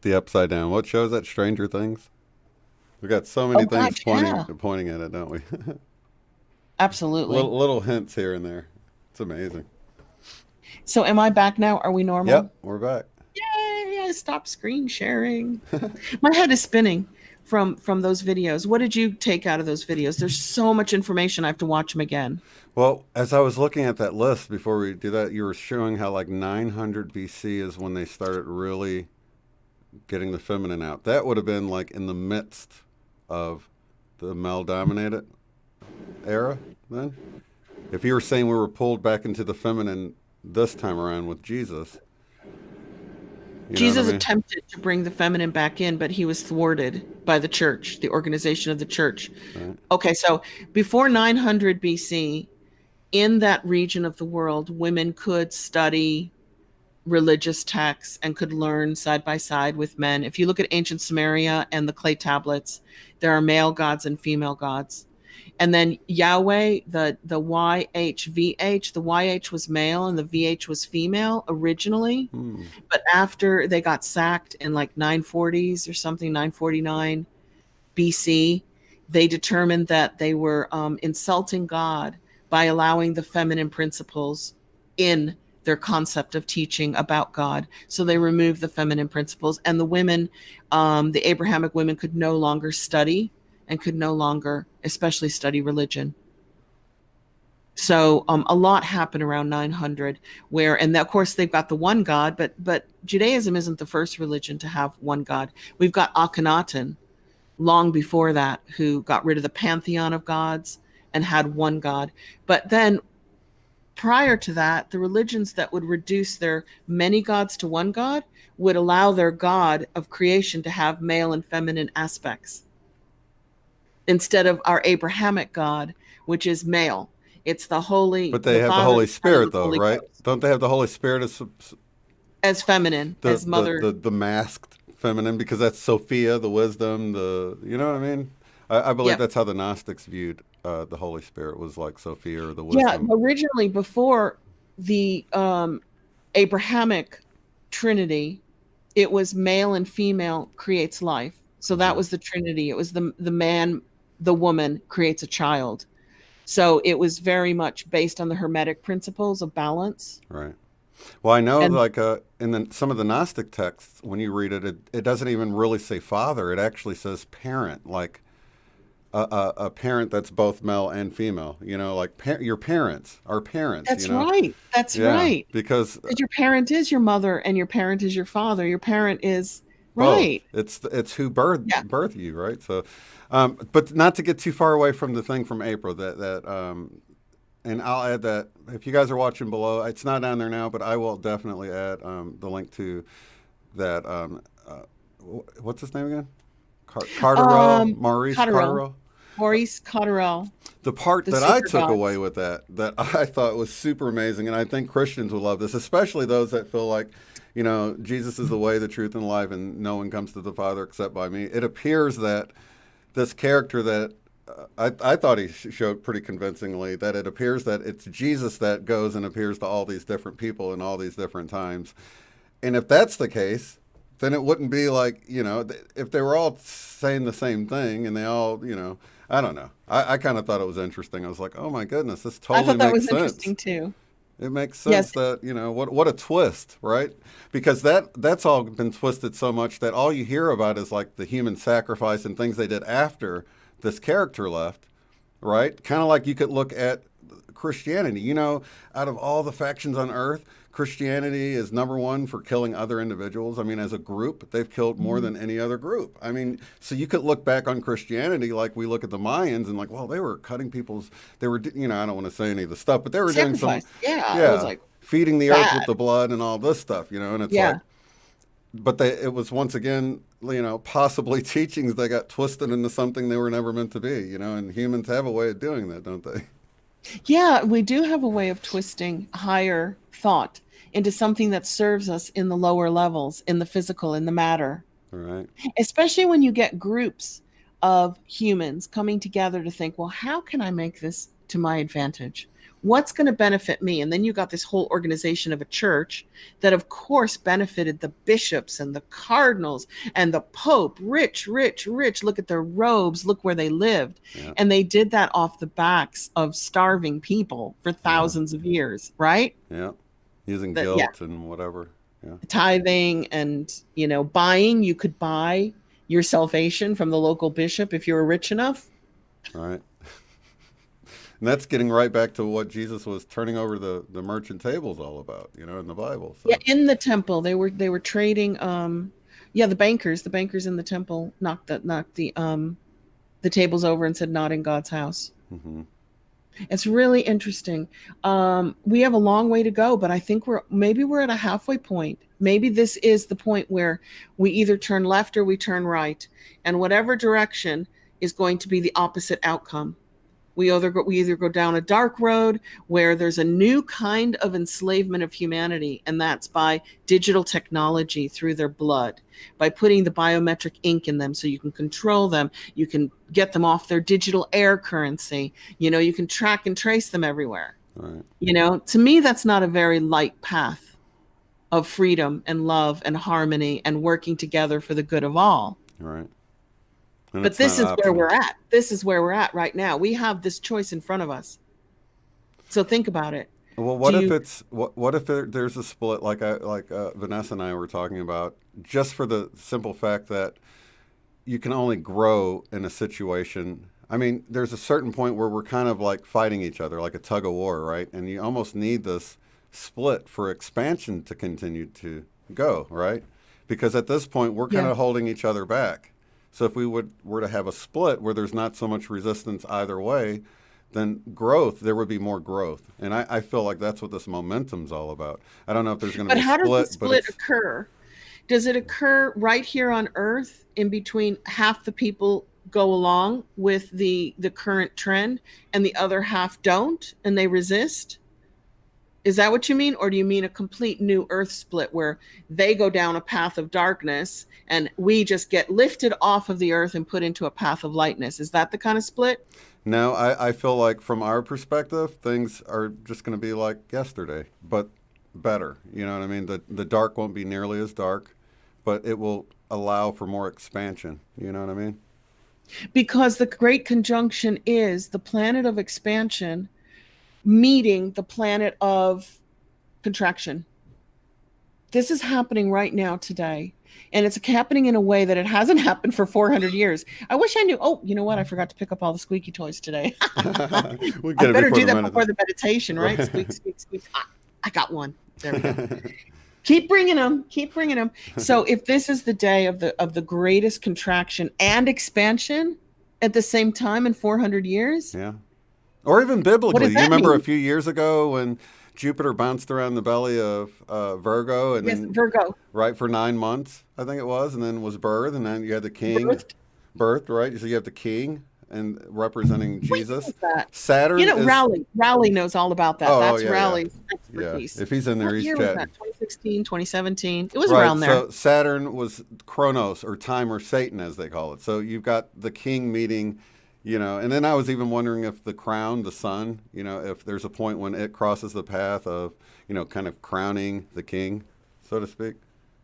S1: The upside down. What shows that? Stranger Things. We got so
S2: Oh
S1: many
S2: God,
S1: things pointing
S2: yeah,
S1: pointing at it, don't we?
S2: absolutely.
S1: little hints here and there. It's amazing.
S2: So am I back now? Are we normal?
S1: Yep, we're back.
S2: Yay, I stopped screen sharing. My head is spinning from those videos. What did you take out of those videos? There's so much information. I have to watch them again.
S1: Well, as I was looking at that list before we do that, you were showing how like 900 BC is when they started really getting the feminine out. That would have been like in the midst of the male dominated era then. If you were saying we were pulled back into the feminine this time around with Jesus, you know what I
S2: Jesus
S1: mean?
S2: attempted to bring the feminine back in, but he was thwarted by the church, the organization of the church.
S1: Right.
S2: Okay, so before 900 BC, in that region of the world, women could study religious texts and could learn side by side with men. If you look at ancient Sumeria and the clay tablets, there are male gods and female gods. And then Yahweh, the YHVH, the YH was male and the VH was female originally.
S1: Hmm.
S2: But after they got sacked in like 940s or something, 949 BC, they determined that they were insulting God by allowing the feminine principles in their concept of teaching about God. So they removed the feminine principles, and the women, the Abrahamic women, could no longer study and could no longer, especially study religion. So a lot happened around 900, where, and of course they've got the one God, but Judaism isn't the first religion to have one God. We've got Akhenaten long before that, who got rid of the pantheon of gods and had one God. But then prior to that, the religions that would reduce their many gods to one God would allow their God of creation to have male and feminine aspects instead of our Abrahamic God, which is male. It's the
S1: But
S2: Holy,
S1: they
S2: the
S1: have the
S2: Father,
S1: Holy
S2: the Son, and
S1: Spirit
S2: the
S1: though,
S2: Holy
S1: right?
S2: Ghost
S1: Don't they have the Holy Spirit as
S2: as feminine,
S1: the
S2: as
S1: the
S2: mother.
S1: the, the masked feminine because that's Sophia, the wisdom, the you know what I mean? I believe
S2: Yep.
S1: that's how the Gnostics viewed the Holy Spirit was like Sophia or the
S2: Yeah,
S1: wisdom.
S2: originally before the Abrahamic Trinity, it was male and female creates life. So that
S1: Hmm.
S2: was the Trinity. It was the man, the woman creates a child. So it was very much based on the Hermetic principles of balance.
S1: Right. Well, I know
S2: And
S1: like in some of the Gnostic texts, when you read it, it doesn't even really say father. It actually says parent, like a parent that's both male and female. You know, like your parents are parents. You
S2: that's
S1: know,
S2: right. That's
S1: yeah,
S2: right.
S1: because
S2: Because your parent is your mother and your parent is your father. Your parent is
S1: both.
S2: right.
S1: It's who
S2: Yeah.
S1: birth you, right? So, but not to get too far away from the thing from April and I'll add that if you guys are watching below, it's not down there now, but I will definitely add the link to that. What's his name again? Carterell,
S2: Um,
S1: Maurice
S2: Cotterill,
S1: Carterell.
S2: Maurice Cotterill,
S1: The part
S2: the
S1: that I
S2: Secret
S1: took
S2: Gods.
S1: away with that I thought was super amazing, and I think Christians will love this, especially those that feel like, you know, Jesus is the way, the truth, and the life, and no one comes to the Father except by me. It appears that this character that I thought he showed pretty convincingly that it appears that it's Jesus that goes and appears to all these different people in all these different times. And if that's the case, then it wouldn't be like, if they were all saying the same thing and they all, I don't know. I kind of thought it was interesting. I was like, oh my goodness, this
S2: I
S1: totally
S2: thought that
S1: makes
S2: was
S1: sense.
S2: interesting too.
S1: It makes
S2: Yes,
S1: sense that, what a twist, right? Because that's all been twisted so much that all you hear about is like the human sacrifice and things they did after this character left, right? Kind of like you could look at Christianity. Out of all the factions on earth, Christianity is number one for killing other individuals. I mean, as a group, they've killed more
S2: mhm.
S1: than any other group. I mean, so you could look back on Christianity like we look at the Mayans and like, well, they were cutting people's, they were, I don't want to say any of the stuff, but they were doing some,
S2: Sacrifice. Yeah, it was
S1: yeah,
S2: like
S1: feeding the earth with
S2: bad.
S1: the blood and all this stuff, and it's like,
S2: Yeah.
S1: but it was once again, possibly teachings that got twisted into something they were never meant to be, and humans have a way of doing that, don't they?
S2: Yeah, we do have a way of twisting higher thought into something that serves us in the lower levels, in the physical, in the matter.
S1: All right.
S2: Especially when you get groups of humans coming together to think, well, how can I make this to my advantage? What's going to benefit me? And then you got this whole organization of a church that, of course, benefited the bishops and the cardinals and the pope. Rich, rich, rich. Look at their robes. Look where they lived.
S1: Yeah.
S2: And they did that off the backs of starving people for
S1: Yeah.
S2: thousands of years, right?
S1: Yeah. Using
S2: That, yeah,
S1: guilt and whatever. Yeah.
S2: tithing and buying. You could buy your salvation from the local bishop if you were rich enough.
S1: All right. And that's getting right back to what Jesus was turning over the merchant tables all about, in the Bible.
S2: Yeah,
S1: So,
S2: in the temple they were trading. Yeah, the bankers in the temple knocked the tables over and said, not in God's house.
S1: hmm
S2: It's really interesting. We have a long way to go, but I think we're at a halfway point. Maybe this is the point where we either turn left or we turn right, and whatever direction is going to be the opposite outcome. We either go down a dark road where there's a new kind of enslavement of humanity, and that's by digital technology through their blood, by putting the biometric ink in them so you can control them, you can get them off their digital air currency, you can track and trace them everywhere.
S1: all right.
S2: To me, that's not a very light path of freedom and love and harmony and working together for the good of all.
S1: All right. And
S2: But
S1: it's not
S2: this is where
S1: optional.
S2: we're at. This is where we're at right now. We have this choice in front of us. So think about it.
S1: Well,
S2: Do
S1: what if
S2: you,
S1: it's what if there's a split like Vanessa and I were talking about, just for the simple fact that you can only grow in a situation. I mean, there's a certain point where we're kind of like fighting each other, like a tug of war, right? And you almost need this split for expansion to continue to go, right? Because at this point, we're kind
S2: yeah.
S1: of holding each other back. So if we were to have a split where there's not so much resistance either way, then there would be more growth. And I feel like that's what this momentum's all about. I don't know if there's going to
S2: But
S1: be a
S2: how does the
S1: split, but
S2: split occur? Does it occur right here on Earth in between half the people go along with the current trend and the other half don't and they resist? Is that what you mean? Or do you mean a complete new Earth split where they go down a path of darkness and we just get lifted off of the Earth and put into a path of lightness? Is that the kind of split?
S1: no, I feel like from our perspective, things are just going to be like yesterday, but better. You know what I mean? The dark won't be nearly as dark, but it will allow for more expansion. You know what I mean?
S2: Because the great conjunction is the planet of expansion meeting the planet of contraction. This is happening right now today. And it's happening in a way that it hasn't happened for 400 years. I wish I knew. Oh, you know what? I forgot to pick up all the squeaky toys today.
S1: We
S2: I
S1: get it
S2: better
S1: before
S2: do
S1: the
S2: that
S1: minute.
S2: before the meditation, right? Squeak, squeak, squeak. Ah, I got one. There we go.
S1: Right.
S2: Keep bringing them. Keep bringing them. So if this is the day of the greatest contraction and expansion at the same time in 400 years,
S1: Yeah. Or even
S2: what
S1: biblically,
S2: does
S1: you
S2: that
S1: remember a
S2: mean?
S1: few years ago when Jupiter bounced around the belly of Virgo, and
S2: Yes,
S1: then
S2: Virgo
S1: right for 9 months, I think it was, and then was birthed, and then you had the king
S2: birthed.
S1: birthed, right? So you have the king and representing
S2: What year
S1: Jesus.
S2: was that?
S1: Saturn is
S2: Raleigh knows all about that.
S1: oh
S2: That's
S1: yeah, yeah,
S2: Raleigh's
S1: yeah.
S2: expertise.
S1: If he's in there,
S2: What
S1: he's
S2: year was
S1: chatting.
S2: that? 2016, 2017. It was
S1: Right.
S2: around there.
S1: So Saturn was Chronos or time or Satan as they call it. So you've got the king meeting, and then I was even wondering if the crown, the sun, if there's a point when it crosses the path of, kind of crowning the king, so to speak.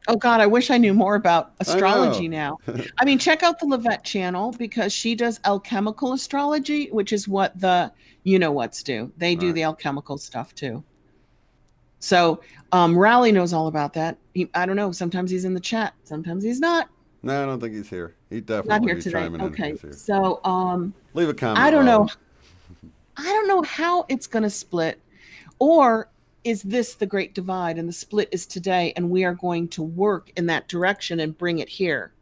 S2: Oh God, I wish I knew more about
S1: I know.
S2: astrology now. I mean, check out the Levette channel because she does alchemical astrology, which is what the you know what's do. They do
S1: Right.
S2: the alchemical stuff too. So Raleigh knows all about that. I don't know. Sometimes he's in the chat. Sometimes he's not.
S1: No, I don't think he's here. He'd
S2: Not
S1: definitely
S2: here
S1: be
S2: today.
S1: chiming in if he
S2: Okay.
S1: was here.
S2: So
S1: Leave a comment,
S2: I don't know.
S1: Raleigh.
S2: I don't know how it's going to split, or is this the great divide and the split is today and we are going to work in that direction and bring it here?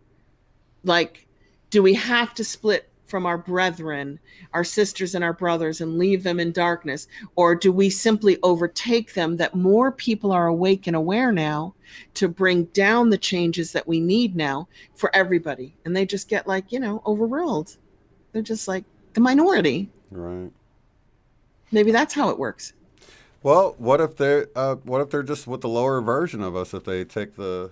S2: Like, do we have to split from our brethren, our sisters and our brothers, and leave them in darkness? Or do we simply overtake them that more people are awake and aware now to bring down the changes that we need now for everybody? And they just get like, overruled. They're just like the minority.
S1: Right.
S2: Maybe that's how it works.
S1: Well, what if they're just with the lower version of us if they take the,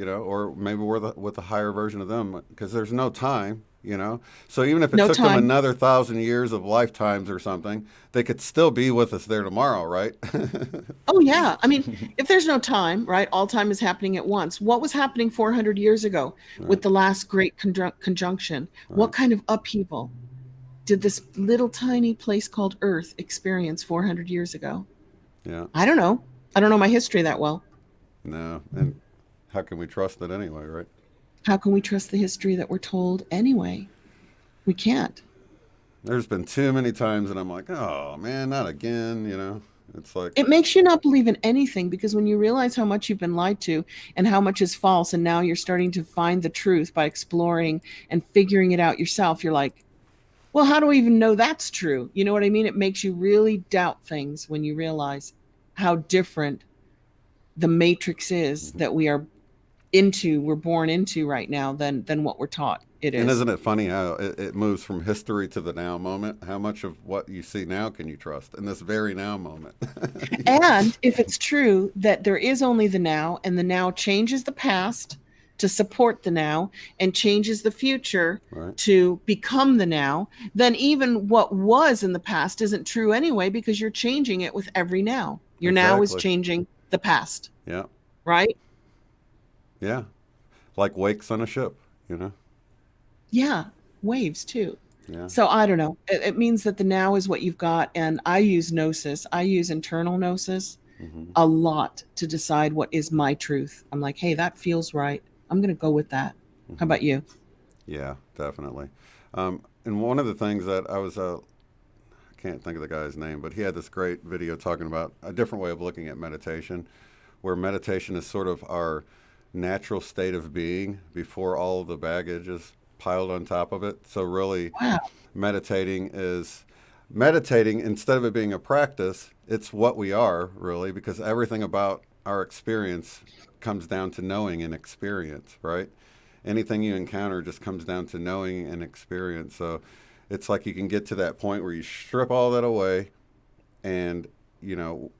S1: or maybe we're with the higher version of them because there's no time, So even if it
S2: No
S1: took them
S2: time.
S1: another 1,000 years of lifetimes or something, they could still be with us there tomorrow, right?
S2: Oh, yeah. I mean, if there's no time, right, all time is happening at once. What was happening 400 years ago with
S1: Right.
S2: the last great conjunction? What
S1: Right.
S2: kind of upheaval did this little tiny place called Earth experience 400 years ago?
S1: Yeah.
S2: I don't know. I don't know my history that well.
S1: No. And how can we trust it anyway, right?
S2: How can we trust the history that we're told anyway? We can't.
S1: There's been too many times, and I'm like, oh man, not again. It's like,
S2: It makes you not believe in anything because when you realize how much you've been lied to and how much is false, and now you're starting to find the truth by exploring and figuring it out yourself, you're like, well, how do I even know that's true? You know what I mean? It makes you really doubt things when you realize how different the matrix is
S1: mhm.
S2: that we're born into right now than what we're taught it
S1: And
S2: is.
S1: isn't it funny how it moves from history to the now moment? How much of what you see now can you trust in this very now moment?
S2: And if it's true that there is only the now and the now changes the past to support the now and changes the future
S1: Right.
S2: to become the now, then even what was in the past isn't true anyway because you're changing it with every now. Your now is
S1: Exactly.
S2: changing the past,
S1: Yeah.
S2: right?
S1: Yeah. Like wakes on a ship.
S2: Yeah, waves too.
S1: Yeah.
S2: So I don't know. It means that the now is what you've got. And I use gnosis, I use internal gnosis
S1: Hmm.
S2: a lot to decide what is my truth. I'm like, hey, that feels right. I'm going to go with that. How
S1: Hmm.
S2: about you?
S1: Yeah, definitely. And one of the things that I can't think of the guy's name, but he had this great video talking about a different way of looking at meditation, where meditation is sort of our natural state of being before all of the baggage is piled on top of it. So really,
S2: Wow.
S1: meditating is meditating instead of it being a practice, it's what we are really because everything about our experience comes down to knowing and experience, right? Anything you encounter just comes down to knowing and experience. So it's like you can get to that point where you strip all that away and you know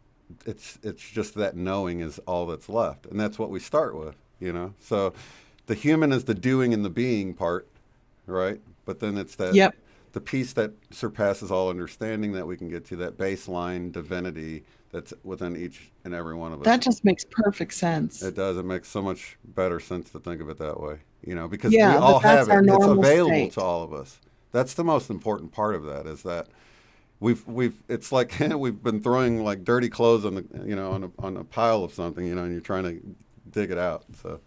S1: it's just that knowing is all that's left. And that's what we start with. So the human is the doing and the being part, right? But then it's that
S2: Yep.
S1: the peace that surpasses all understanding that we can get to, that baseline divinity that's within each and every one of us.
S2: That just makes perfect sense.
S1: It does. It makes so much better sense to think of it that way, because we
S2: Yeah,
S1: all
S2: that that's
S1: have it.
S2: our
S1: It's
S2: normal
S1: available to
S2: state.
S1: all of us. That's the most important part of that is that we've it's like we've been throwing like dirty clothes on a pile of something, and you're trying to dig it out. So,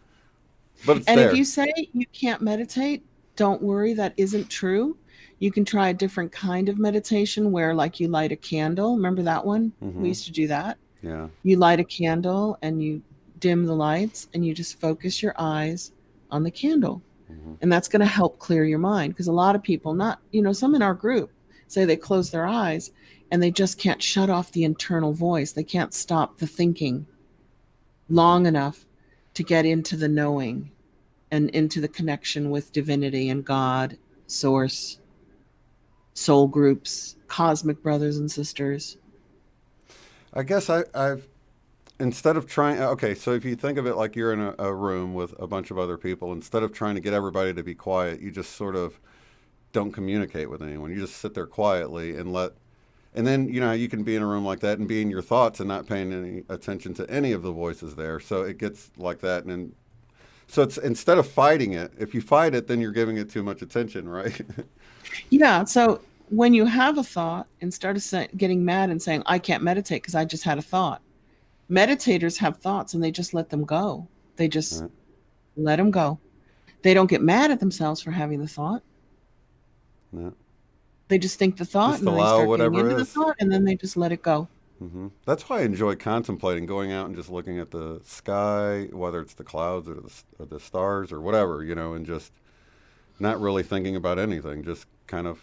S1: but it's
S2: And if
S1: there.
S2: you say you can't meditate, don't worry, that isn't true. You can try a different kind of meditation where, like, you light a candle. Remember that one? We
S1: Hmm.
S2: used to do that.
S1: Yeah.
S2: You light a candle and you dim the lights and you just focus your eyes on the candle.
S1: Hmm.
S2: And that's going to help clear your mind because a lot of people, not, some in our group say they close their eyes and they just can't shut off the internal voice. They can't stop the thinking
S1: Hmm.
S2: long enough to get into the knowing and into the connection with divinity and God, source, soul groups, cosmic brothers and sisters.
S1: I guess I've instead of trying. Okay, so if you think of it like you're in a room with a bunch of other people, instead of trying to get everybody to be quiet, you just sort of don't communicate with anyone. You just sit there quietly and let And then, you can be in a room like that and be in your thoughts and not paying any attention to any of the voices there. So it gets like that. And then, so it's instead of fighting it, if you fight it, then you're giving it too much attention, right?
S2: Yeah. So when you have a thought, instead of getting mad and saying, I can't meditate because I just had a thought, meditators have thoughts and they just let them go. They just
S1: Right.
S2: let them go. They don't get mad at themselves for having the thought.
S1: Yeah.
S2: They just think the thought
S1: Just
S2: and then they
S1: allow
S2: start getting
S1: whatever
S2: into the
S1: is.
S2: thought and then they just let it go.
S1: That's why I enjoy contemplating, going out and just looking at the sky, whether it's the clouds or the stars or whatever, and just not really thinking about anything, just kind of,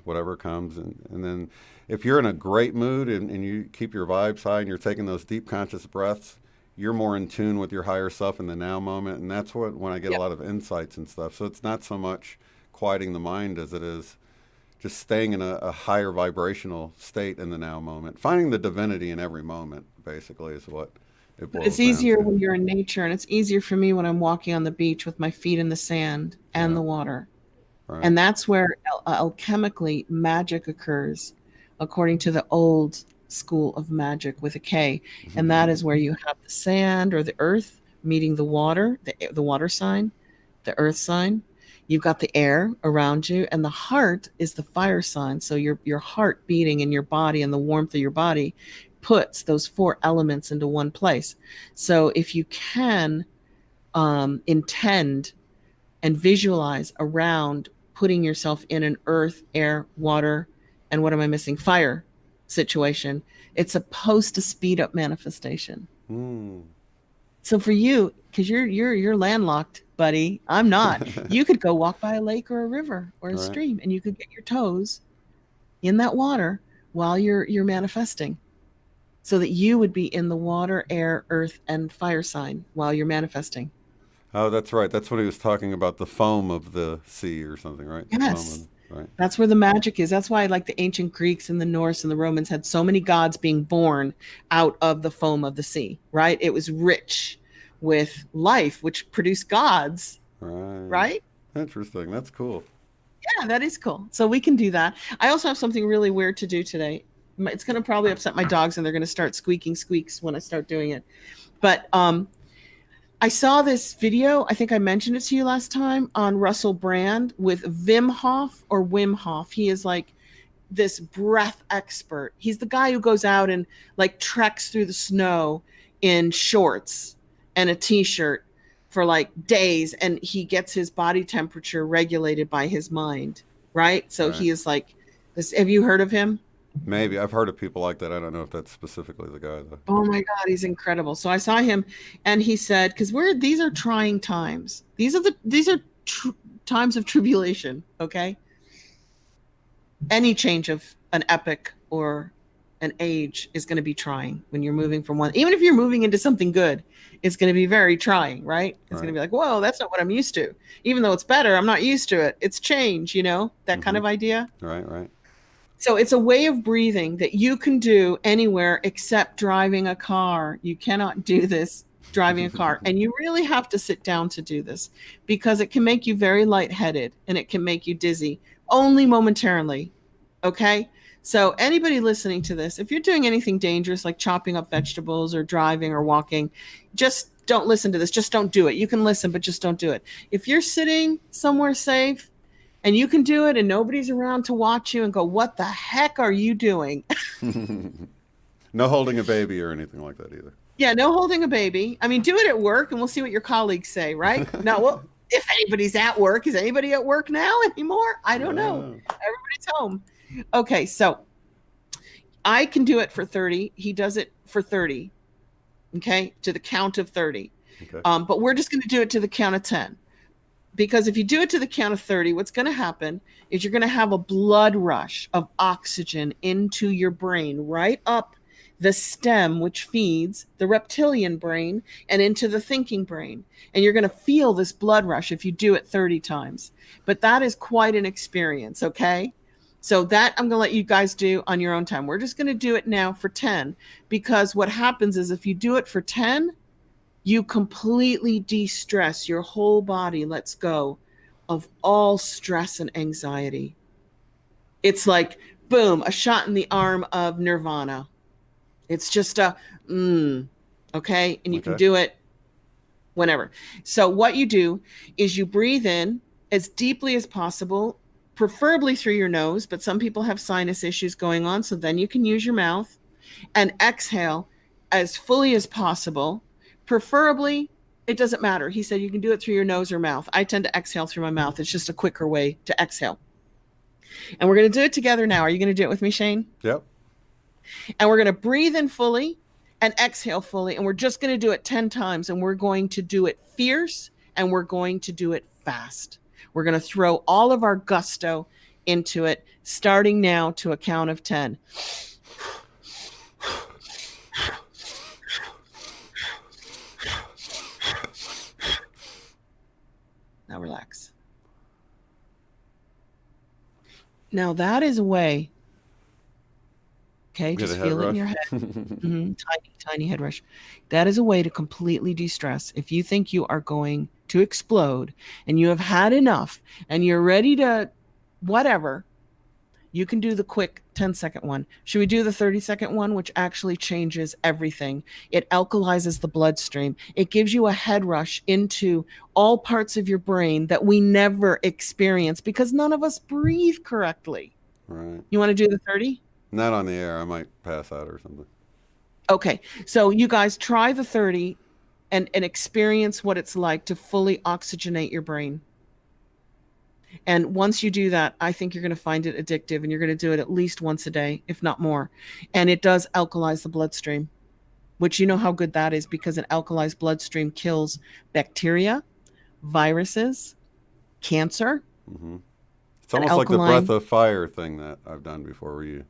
S1: whatever comes. And then if you're in a great mood and you keep your vibes high and you're taking those deep conscious breaths, you're more in tune with your higher self in the now moment. And that's when I get a
S2: Yep.
S1: lot of insights and stuff. So it's not so much quieting the mind as it is just staying in a higher vibrational state in the now moment. Finding the divinity in every moment, basically, is what it
S2: It's
S1: boils down
S2: easier
S1: to.
S2: when you're in nature, and it's easier for me when I'm walking on the beach with my feet in the sand and
S1: Yeah,
S2: the water.
S1: right.
S2: And that's where alchemically magic occurs, according to the old school of magic with a K. And that is where you have the sand or the earth meeting the water, the water sign, the earth sign. You've got the air around you, and the heart is the fire sign. So your heart beating in your body and the warmth of your body puts those four elements into one place. So if you can intend and visualize around putting yourself in an earth, air, water, and what am I missing? Fire situation, it's supposed to speed up manifestation.
S1: Mm.
S2: So for you, because you're landlocked, buddy, I'm not. You could go walk by a lake or a river or a
S1: Right.
S2: stream, and you could get your toes in that water while you're manifesting, so that you would be in the water, air, earth, and fire sign while you're manifesting.
S1: Oh, that's right. That's what he was talking about, the foam of the sea or something, right? The foam
S2: Yes.
S1: right.
S2: That's where the magic is. That's why, like the ancient Greeks and the Norse and the Romans had so many gods being born out of the foam of the sea, right? It was rich with life, which produced gods,
S1: Right.
S2: right?
S1: Interesting. That's cool.
S2: Yeah, that is cool. So we can do that. I also have something really weird to do today. It's going to probably upset my dogs and they're going to start squeaking squeaks when I start doing it. But I saw this video. I think I mentioned it to you last time on Russell Brand with Wim Hof or Wim Hof. He is like this breath expert. He's the guy who goes out and like treks through the snow in shorts and a t-shirt for like days, and he gets his body temperature regulated by his mind, right? So
S1: Right.
S2: he is like this. Have you heard of him?
S1: Maybe. I've heard of people like that. I don't know if that's specifically the guy, though.
S2: Oh my God, he's incredible. So I saw him, and he said, because these are trying times. These are times of tribulation. Okay, any change of an epoch or an age is going to be trying when you're moving from one. Even if you're moving into something good, it's going to be very trying, right? It's going to
S1: Right.
S2: be like, whoa, that's not what I'm used to. Even though it's better, I'm not used to it. It's change, that kind
S1: Mm-hmm.
S2: of idea.
S1: Right, right.
S2: So it's a way of breathing that you can do anywhere except driving a car. You cannot do this driving a car. And you really have to sit down to do this because it can make you very lightheaded and it can make you dizzy only momentarily. Okay. So anybody listening to this, if you're doing anything dangerous like chopping up vegetables or driving or walking, just don't listen to this. Just don't do it. You can listen, but just don't do it. If you're sitting somewhere safe, and you can do it and nobody's around to watch you and go, what the heck are you doing?
S1: No holding a baby or anything like that either.
S2: Yeah, no holding a baby. I mean, do it at work and we'll see what your colleagues say, right? Now, well, if anybody's at work, is anybody at work now anymore? I don't know.
S1: Yeah.
S2: Everybody's home. Okay, so I can do it for 30. He does it for 30. Okay, to the count of 30.
S1: Okay.
S2: But we're just going to do it to the count of 10. Because if you do it to the count of 30, what's going to happen is you're going to have a blood rush of oxygen into your brain, right up the stem, which feeds the reptilian brain, and into the thinking brain. And you're going to feel this blood rush if you do it 30 times. But that is quite an experience, okay? So that I'm going to let you guys do on your own time. We're just going to do it now for 10, because what happens is if you do it for 10, you completely de-stress. Your whole body lets go of all stress and anxiety. It's like boom, a shot in the arm of nirvana. It's just a, okay? And you can
S1: Okay.
S2: do it whenever. So what you do is you breathe in as deeply as possible, preferably through your nose, but some people have sinus issues going on, so then you can use your mouth, and exhale as fully as possible. Preferably, it doesn't matter. He said you can do it through your nose or mouth. I tend to exhale through my mouth. It's just a quicker way to exhale. And we're going to do it together now. Are you going to do it with me, Shane?
S1: Yep.
S2: And we're going to breathe in fully and exhale fully. And we're just going to do it 10 times. And we're going to do it fierce and we're going to do it fast. We're going to throw all of our gusto into it, starting now to a count of 10. Now relax. Now that is a way. Okay,
S1: Get
S2: just
S1: a head
S2: feel it in
S1: rush.
S2: your head. Tiny head rush. That is a way to completely de-stress. If you think you are going to explode and you have had enough and you're ready to whatever, you can do the quick 10-second one. Should we do the 30-second one, which actually changes everything? It alkalizes the bloodstream. It gives you a head rush into all parts of your brain that we never experience because none of us breathe correctly.
S1: Right.
S2: You want to do the 30?
S1: Not on the air. I might pass out or something.
S2: Okay, so you guys try the 30 and experience what it's like to fully oxygenate your brain. And once you do that, I think you're going to find it addictive and you're going to do it at least once a day, if not more. And it does alkalize the bloodstream, which you know how good that is because an alkalized bloodstream kills bacteria, viruses, cancer.
S1: Mm-hmm. It's almost like the breath of fire thing that I've done before, where you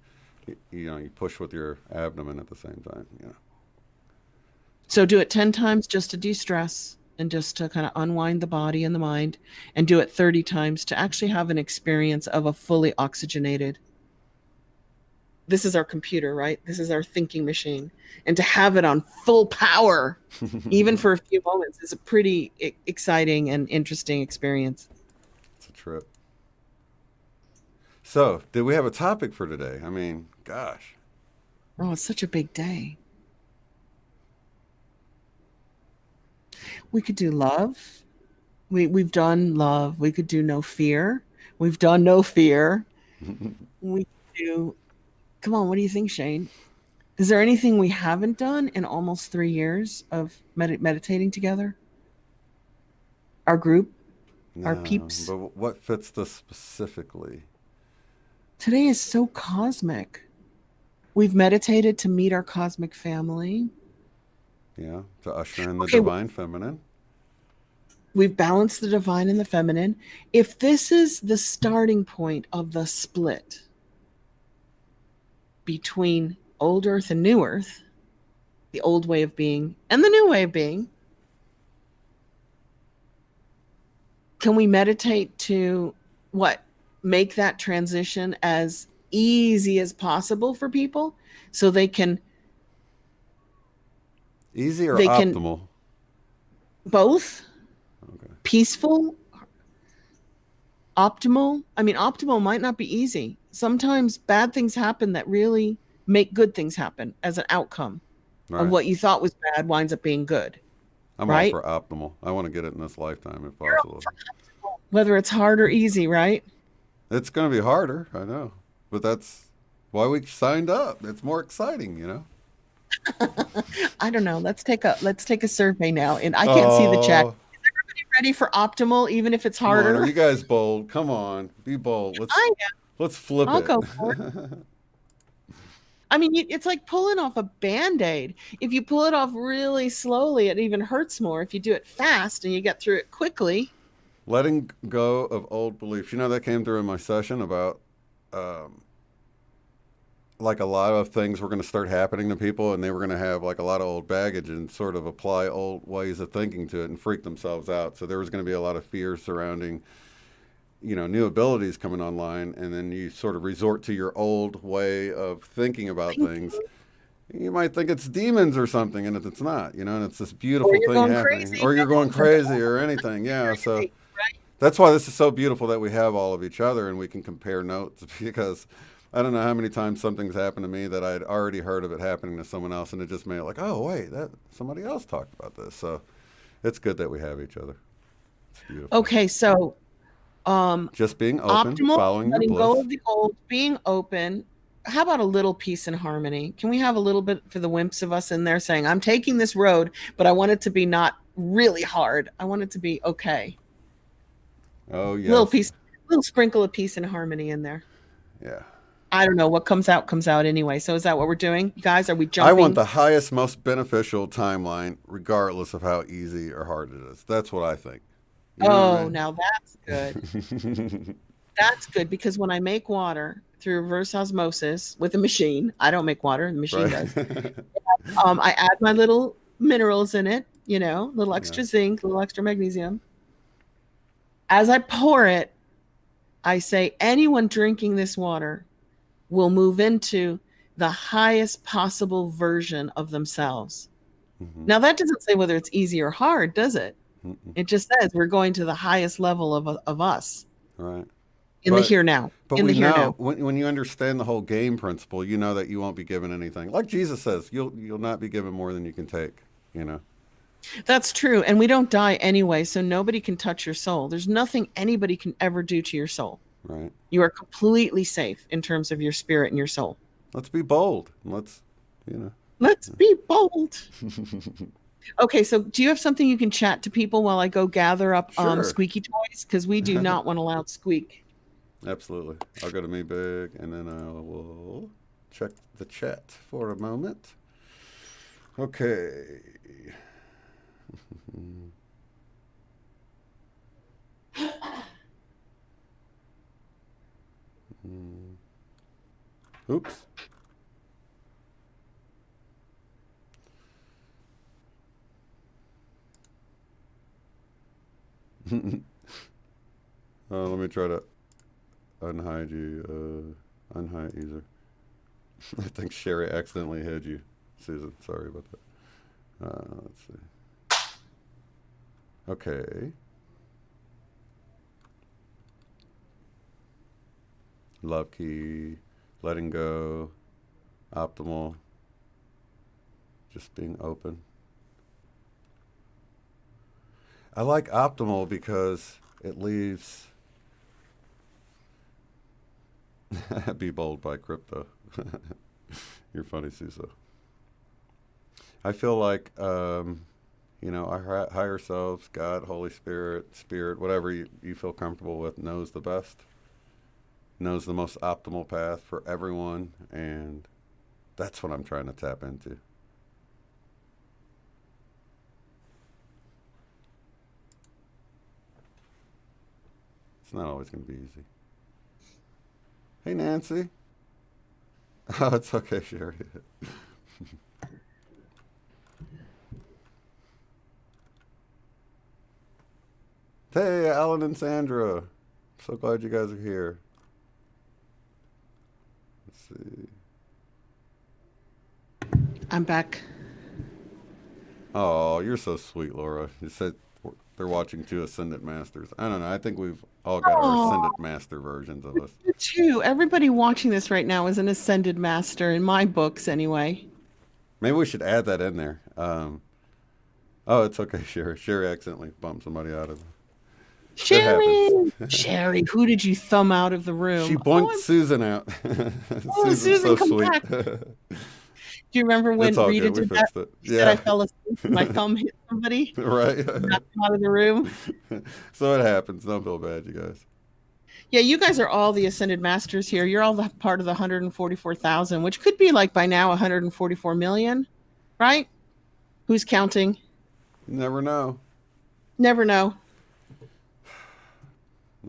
S1: push with your abdomen at the same time. Yeah.
S2: So do it 10 times just to de-stress and just to kind of unwind the body and the mind, and do it 30 times to actually have an experience of a fully oxygenated. This is our computer, right? This is our thinking machine. And to have it on full power, even for a few moments, is a pretty exciting and interesting experience.
S1: It's a trip. So, did we have a topic for today? I mean, gosh.
S2: Oh, it's such a big day. We could do love. We've done love. We could do no fear. We've done no fear. We could do, come on, what do you think, Shane? Is there anything we haven't done in almost 3 years of meditating together? Our group, our peeps.
S1: But what fits this specifically?
S2: Today is so cosmic. We've meditated to meet our cosmic family.
S1: Yeah, to usher in the divine feminine.
S2: We've balanced the divine and the feminine. If this is the starting point of the split between old Earth and new Earth, the old way of being and the new way of being, can we meditate to make that transition as easy as possible for people so they can
S1: easy or optimal?
S2: Both.
S1: Okay.
S2: Peaceful, optimal. I mean, optimal might not be easy. Sometimes bad things happen that really make good things happen as an outcome of what you thought was bad winds up being good.
S1: I'm all for optimal. I want to get it in this lifetime if possible.
S2: Whether it's hard or easy, right?
S1: It's going to be harder, I know. But that's why we signed up. It's more exciting, you know?
S2: I don't know. Let's take a survey now. And I can't see the chat. Is everybody ready for optimal, even if it's harder?
S1: Are you guys bold? Come on. Be bold. Let's flip it.
S2: I'll go for it. I mean, it's like pulling off a Band-Aid. If you pull it off really slowly, it even hurts more. If you do it fast and you get through it quickly.
S1: Letting go of old beliefs. You know, that came through in my session about like a lot of things were going to start happening to people and they were going to have like a lot of old baggage and sort of apply old ways of thinking to it and freak themselves out. So there was going to be a lot of fear surrounding, new abilities coming online, and then you sort of resort to your old way of thinking about things. You might think it's demons or something, and it's not, and it's this beautiful thing happening. Or you're going crazy or anything. Yeah, so that's why this is so beautiful that we have all of each other and we can compare notes, because I don't know how many times something's happened to me that I'd already heard of it happening to someone else, and it just made it like, oh wait, that somebody else talked about this. So it's good that we have each other. It's beautiful.
S2: Okay, so
S1: Just being open,
S2: optimal,
S1: following your
S2: letting go
S1: bliss.
S2: of the old, being open. How about a little peace and harmony? Can we have a little bit for the wimps of us in there saying, I'm taking this road, but I want it to be not really hard. I want it to be okay.
S1: Oh
S2: Little
S1: yes,
S2: piece, little sprinkle of peace and harmony in there.
S1: yeah.
S2: I don't know what comes out anyway. So is that what we're doing? Guys, are we
S1: I want
S2: jumping?
S1: the highest, most beneficial timeline, regardless of how easy or hard it is. That's what I think. You know what
S2: Oh,
S1: I
S2: now that's good.
S1: mean?
S2: That's good because when I make water through reverse osmosis with a machine, I don't make water, the machine
S1: Right?
S2: does. I add my little minerals in it, little
S1: Yeah.
S2: extra zinc, little extra magnesium. As I pour it, I say anyone drinking this water will move into the highest possible version of themselves.
S1: Hmm.
S2: Now, that doesn't say whether it's easy or hard, does it?
S1: Mm-mm.
S2: It just says we're going to the highest level of us
S1: Right.
S2: in the
S1: But
S2: here now.
S1: but
S2: In the
S1: we
S2: here
S1: know
S2: now.
S1: when you understand the whole game principle, you know that you won't be given anything. Like Jesus says, you'll not be given more than you can take. You know.
S2: That's true. And we don't die anyway, so nobody can touch your soul. There's nothing anybody can ever do to your soul.
S1: Right.
S2: You are completely safe in terms of your spirit and your soul.
S1: Let's be bold. Let's,
S2: Let's be bold.
S1: you know.
S2: Okay, so do you have something you can chat to people while I go gather up
S1: Sure.
S2: squeaky toys? Because we do not want a loud squeak.
S1: Absolutely. I'll go to me big, and then I will check the chat for a moment. Okay. Oops. Let me try to unhide you. Unhide user. I think Sherry accidentally hid you, Susan. Sorry about that. Let's see. Okay. Love key, letting go, optimal, just being open. I like optimal because it leaves be bold by crypto. You're funny, Suso. I feel like our higher selves, God, Holy Spirit, whatever you feel comfortable with, knows the best, knows the most optimal path for everyone, and that's what I'm trying to tap into. It's not always going to be easy. Hey, Nancy. Oh, it's okay, Sherry. Hey, Alan and Sandra. So glad you guys are here. Let's see.
S2: I'm back.
S1: Oh, you're so sweet, Laura. You said they're watching two Ascendant Masters. I don't know. I think we've all got our
S2: Oh,
S1: Ascendant Master versions of us.
S2: you too. Everybody watching this right now is an ascended master in my books, anyway.
S1: Maybe we should add that in there. Oh, it's okay, Sherry. Sherry accidentally bumped somebody out of it. It happens.
S2: Sherry, who did you thumb out of the
S1: She
S2: room?
S1: boinked Susan out. Susan's
S2: Susan,
S1: so
S2: come
S1: sweet.
S2: back. Do you remember
S1: It's
S2: when
S1: all
S2: Rita
S1: good. We
S2: did that?
S1: fixed it.
S2: She said I
S1: Yeah.
S2: fell asleep and my thumb hit somebody,
S1: Right.
S2: knocked them out of the room.
S1: So it happens. Don't feel bad, you guys.
S2: Yeah, you guys are all the ascended masters here. You're all the part of the 144,000, which could be like by now 144 million, right? Who's counting?
S1: You never know.
S2: Never know.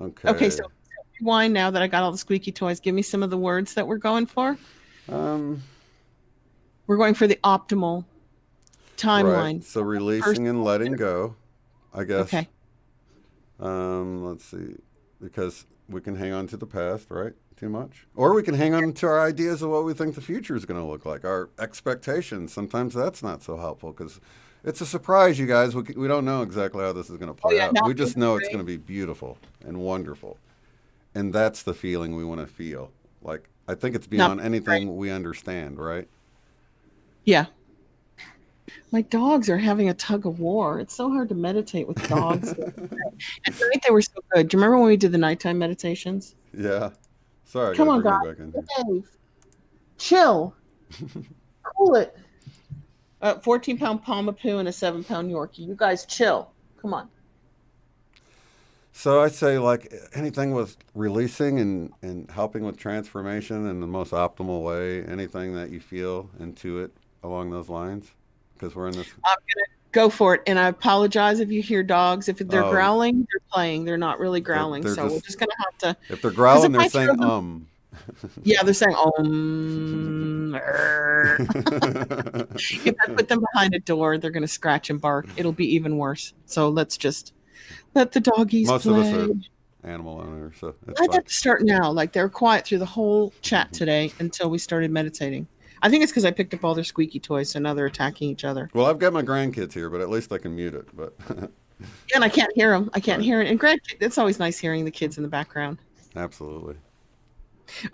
S2: Okay,
S1: Okay.
S2: so rewind now that I got all the squeaky toys. Give me some of the words that we're going for.
S1: Um,
S2: We're going for the optimal
S1: right.
S2: timeline.
S1: So
S2: First,
S1: releasing and letting go, I guess.
S2: okay.
S1: Let's see. Because we can hang on to the past, right? Too much. Or we can hang on to our ideas of what we think the future is going to look like, our expectations. Sometimes that's not so helpful because it's a surprise, you guys. We don't know exactly how this is going to
S2: Oh
S1: play
S2: yeah,
S1: out.
S2: now
S1: We just know it's
S2: right?
S1: going to be beautiful and wonderful. And that's the feeling we want to feel. Like, I think it's
S2: Not
S1: beyond
S2: right.
S1: anything we understand, right?
S2: Yeah. My dogs are having a tug of war. It's so hard to meditate with dogs. At night they were so good. Do you remember when we did the nighttime meditations?
S1: Yeah. Sorry, I got
S2: Come
S1: to
S2: on,
S1: bring
S2: guys.
S1: you back in here.
S2: Behave. Chill. Cool it. A 14-pound Palmapoo and a 7-pound Yorkie. You guys chill. Come on.
S1: So I say like anything with releasing and helping with transformation in the most optimal way, anything that you feel intuit along those lines, because we're in this.
S2: I'm gonna go for it. And I apologize if you hear dogs. If they're
S1: Oh,
S2: growling, they're playing. They're not really
S1: they're
S2: growling.
S1: they're
S2: So we're
S1: just
S2: just gonna have to,
S1: if they're
S2: because if
S1: growling, they're
S2: I
S1: saying
S2: throw them, yeah, they're saying if I put them behind a door, they're gonna scratch and bark. It'll be even worse. So let's just let the doggies
S1: Most of us
S2: play.
S1: are animal owners, so it's
S2: I
S1: fine.
S2: got to start now. Like they were quiet through the whole chat today until we started meditating. I think it's because I picked up all their squeaky toys, so now they're attacking each other.
S1: Well, I've got my grandkids here, but at least I can mute it. But
S2: And I can't hear them. I can't
S1: right,
S2: hear it. And Greg, it's always nice hearing the kids in the background.
S1: absolutely.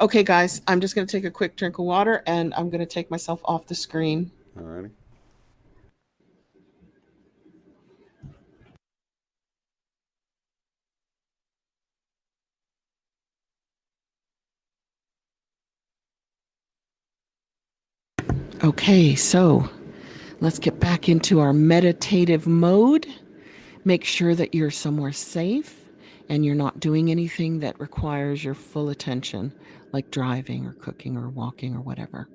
S2: Okay, guys, I'm just going to take a quick drink of water and I'm going to take myself off the screen.
S1: Alrighty.
S2: Okay, so let's get back into our meditative mode. Make sure that you're somewhere safe and you're not doing anything that requires your full attention, like driving or cooking or walking or whatever.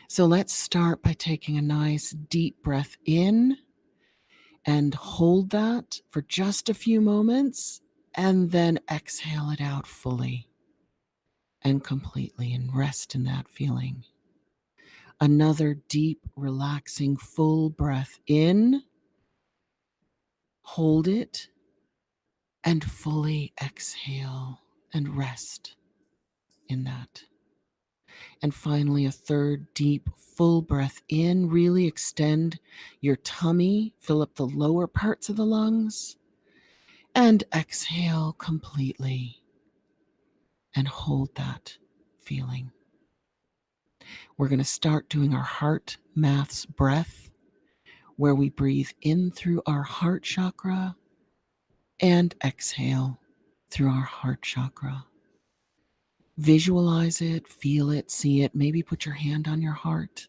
S2: So let's start by taking a nice deep breath in and hold that for just a few moments and then exhale it out fully and completely and rest in that feeling. Another deep, relaxing, full breath in, hold it, and fully exhale and rest in that. And finally, a third deep, full breath in. Really extend your tummy, fill up the lower parts of the lungs, and exhale completely and hold that feeling. We're going to start doing our heart maths breath, where we breathe in through our heart chakra and exhale through our heart chakra. Visualize it, feel it, see it. Maybe put your hand on your heart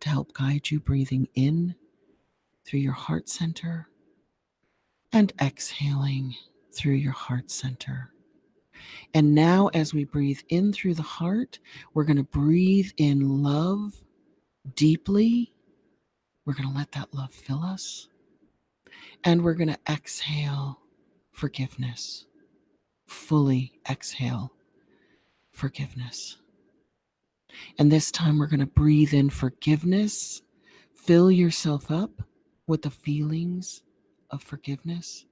S2: to help guide you, breathing in through your heart center and exhaling through your heart center. And now, as we breathe in through the heart, we're going to breathe in love deeply. We're going to let that love fill us. And we're going to exhale forgiveness. Fully exhale forgiveness. And this time we're going to breathe in forgiveness. Fill yourself up with the feelings of forgiveness.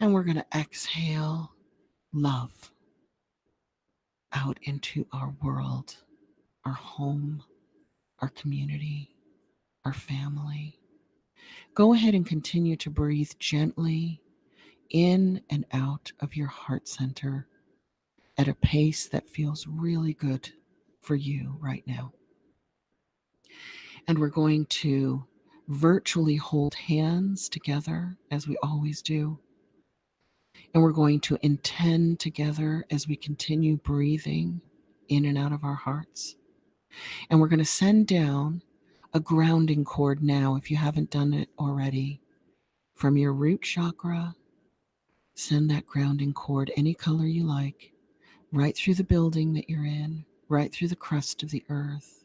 S2: And we're going to exhale love out into our world, our home, our community, our family. Go ahead and continue to breathe gently in and out of your heart center at a pace that feels really good for you right now. And we're going to virtually hold hands together as we always do. And we're going to intend together as we continue breathing in and out of our hearts. And we're going to send down a grounding cord now, if you haven't done it already, from your root chakra. Send that grounding cord any color you like, right through the building that you're in, right through the crust of the earth.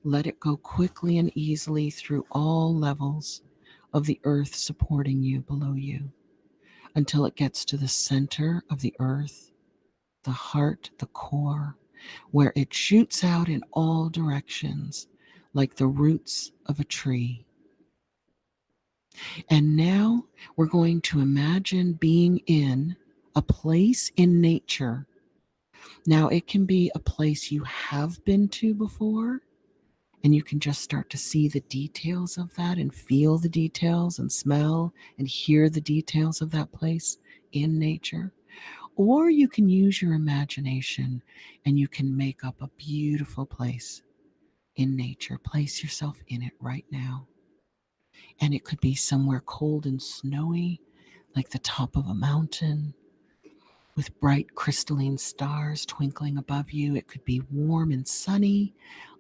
S2: Let it go quickly and easily through all levels of the earth supporting you, below you, until it gets to the center of the earth, the heart, the core, where it shoots out in all directions like the roots of a tree. And now we're going to imagine being in a place in nature. Now, it can be a place you have been to before, and you can just start to see the details of that and feel the details and smell and hear the details of that place in nature. Or you can use your imagination and you can make up a beautiful place in nature. Place yourself in it right now. And it could be somewhere cold and snowy, like the top of a mountain, with bright crystalline stars twinkling above you. It could be warm and sunny,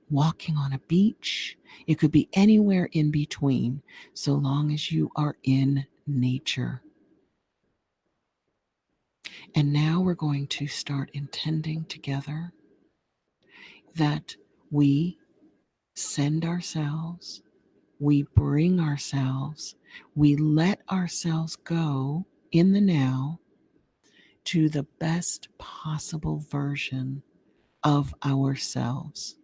S2: walking on a beach. It could be anywhere in between, so long as you are in nature. And now we're going to start intending together that we send ourselves, we bring ourselves, we let ourselves go in the now to the best possible version of ourselves.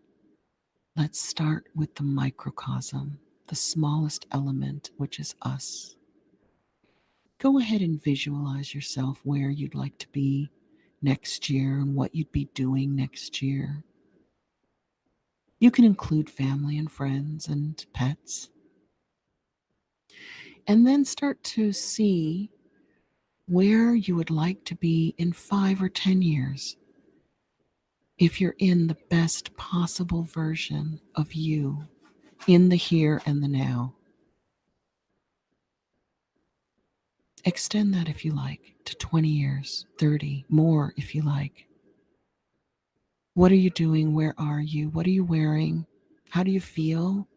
S2: Let's start with the microcosm, the smallest element, which is us. Go ahead and visualize yourself where you'd like to be next year and what you'd be doing next year. You can include family and friends and pets. And then start to see where you would like to be in 5 or 10 years if you're in the best possible version of you in the here and the now. Extend that if you like to 20 years, 30, more if you like. What are you doing? Where are you? What are you wearing? How do you feel?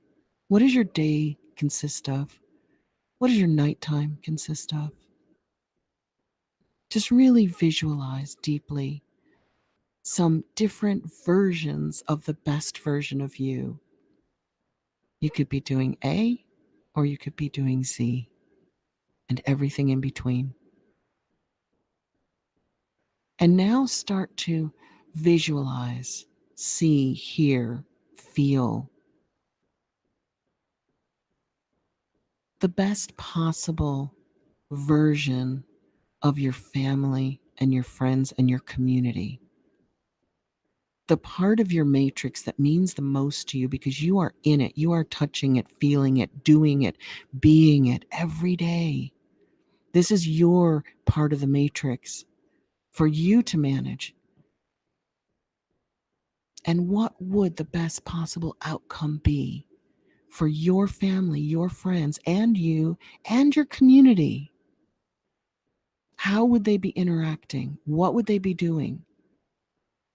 S2: What does your day consist of? What does your nighttime consist of? Just really visualize deeply some different versions of the best version of you. You could be doing A, or you could be doing Z, and everything in between. And now start to visualize, see, hear, feel the best possible version of your family and your friends and your community. The part of your matrix that means the most to you because you are in it, you are touching it, feeling it, doing it, being it every day. This is your part of the matrix for you to manage. And what would the best possible outcome be for your family, your friends, and you and your community? How would they be interacting? What would they be doing?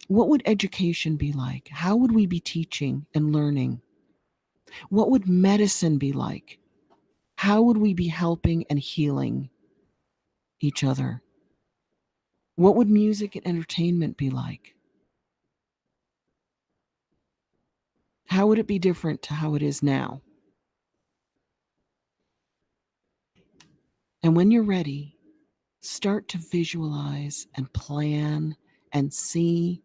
S2: What would education be like? How would we be teaching and learning? What would medicine be like? How would we be helping and healing each other? What would music and entertainment be like? How would it be different to how it is now? And when you're ready, start to visualize and plan and see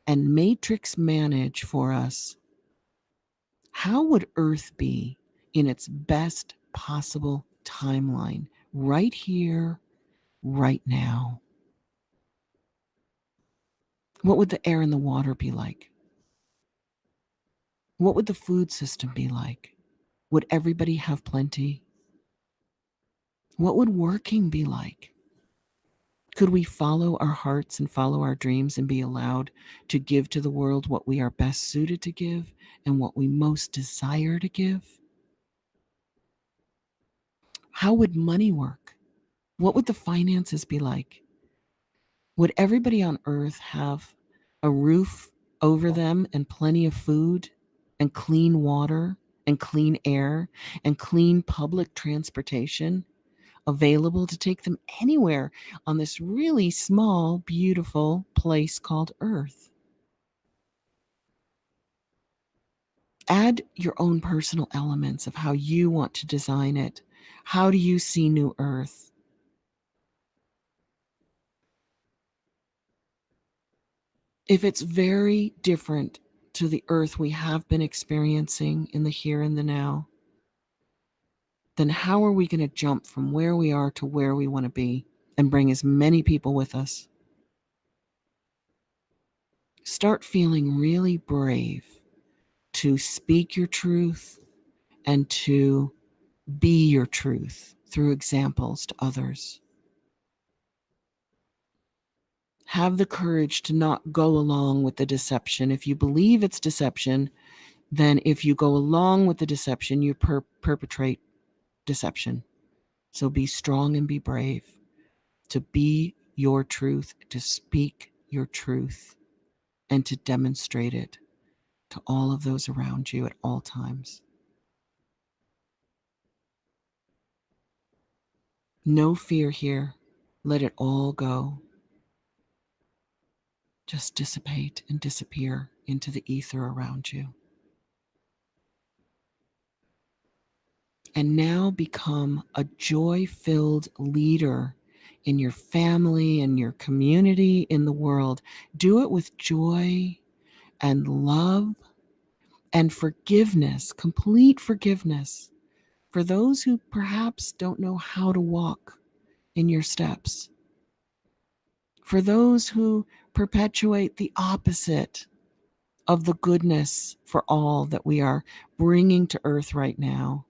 S2: and matrix manage for us. How would Earth be in its best possible timeline right here, right now? What would the air and the water be like? What would the food system be like? Would everybody have plenty? What would working be like? Could we follow our hearts and follow our dreams and be allowed to give to the world what we are best suited to give and what we most desire to give? How would money work? What would the finances be like? Would everybody on earth have a roof over them and plenty of food and clean water and clean air and clean public transportation available to take them anywhere on this really small, beautiful place called Earth? Add your own personal elements of how you want to design it. How do you see New Earth? If it's very different to the Earth we have been experiencing in the here and the now, then how are we going to jump from where we are to where we want to be and bring as many people with us? Start feeling really brave to speak your truth and to be your truth through examples to others. Have the courage to not go along with the deception. If you believe it's deception, then if you go along with the deception, you perpetrate deception. So be strong and be brave to be your truth, to speak your truth, and to demonstrate it to all of those around you at all times. No fear here. Let it all go. Just dissipate and disappear into the ether around you. And now become a joy-filled leader in your family, in your community, in the world. Do it with joy and love and forgiveness, complete forgiveness for those who perhaps don't know how to walk in your steps, for those who perpetuate the opposite of the goodness for all that we are bringing to earth right now,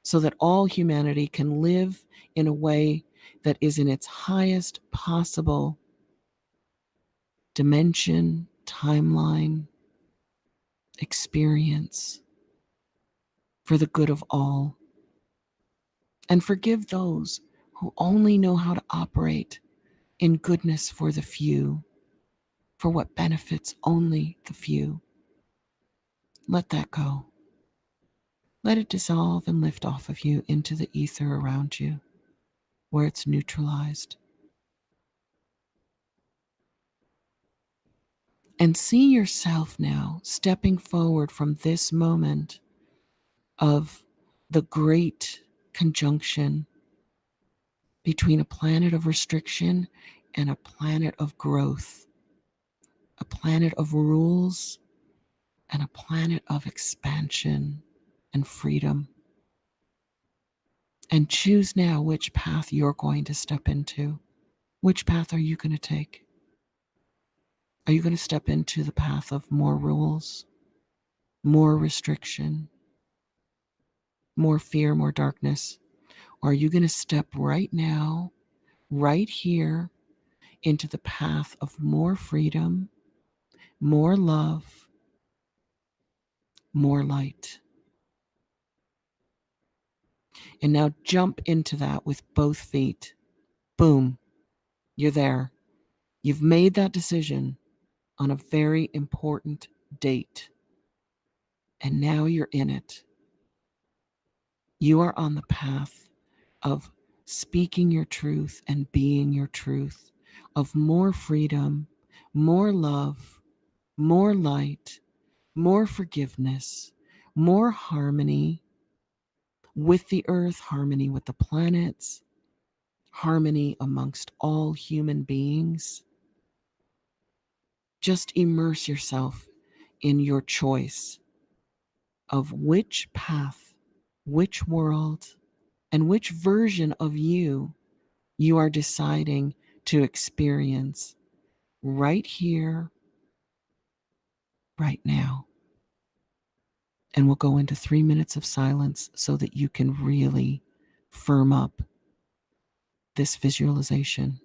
S2: so that all humanity can live in a way that is in its highest possible dimension, timeline, experience, for the good of all. And forgive those who only know how to operate in goodness for the few, for what benefits only the few. Let that go. Let it dissolve and lift off of you into the ether around you, where it's neutralized. And see yourself now stepping forward from this moment of the great conjunction between a planet of restriction and a planet of growth, a planet of rules and a planet of expansion and freedom. And choose now which path you're going to step into. Which path are you going to take? Are you going to step into the path of more rules, more restriction, more fear, more darkness? Or are you going to step right now, right here, into the path of more freedom, more love, more light? And now jump into that with both feet. Boom, you're there. You've made that decision on a very important date. And now you're in it. You are on the path of speaking your truth and being your truth, of more freedom, more love, more light, more forgiveness, more harmony with the earth, harmony with the planets, harmony amongst all human beings. Just immerse yourself in your choice of which path, which world, and which version of you you are deciding to experience right here, right now. And we'll go into 3 minutes of silence so that you can really firm up this visualization.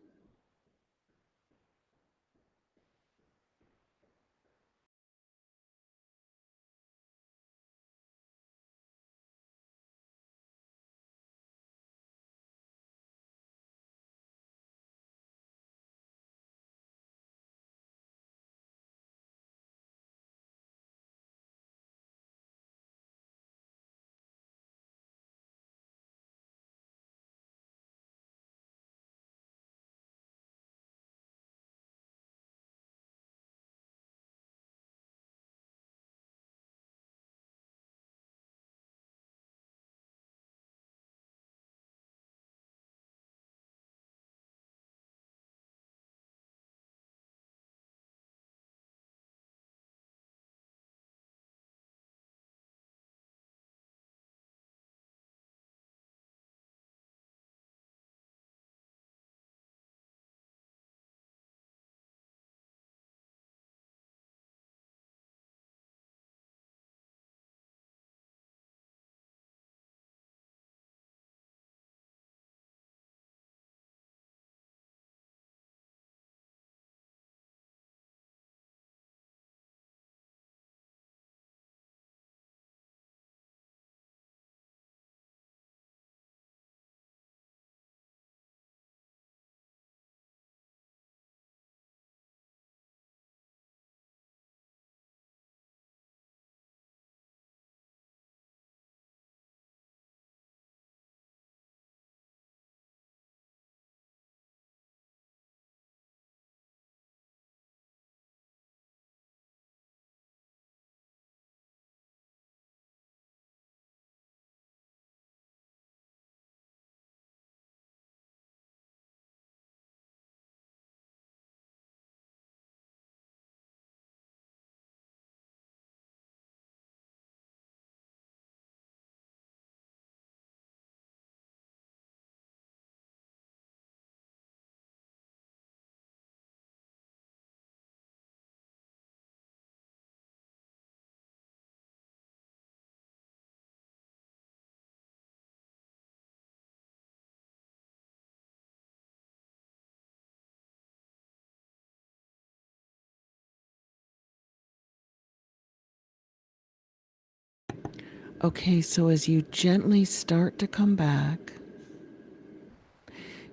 S2: Okay, so as you gently start to come back,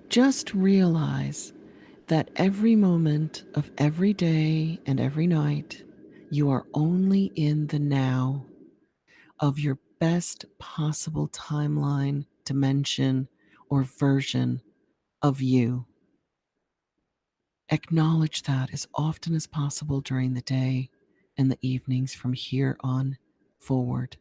S2: just realize that every moment of every day and every night, you are only in the now of your best possible timeline, dimension, or version of you. Acknowledge that as often as possible during the day and the evenings from here on forward.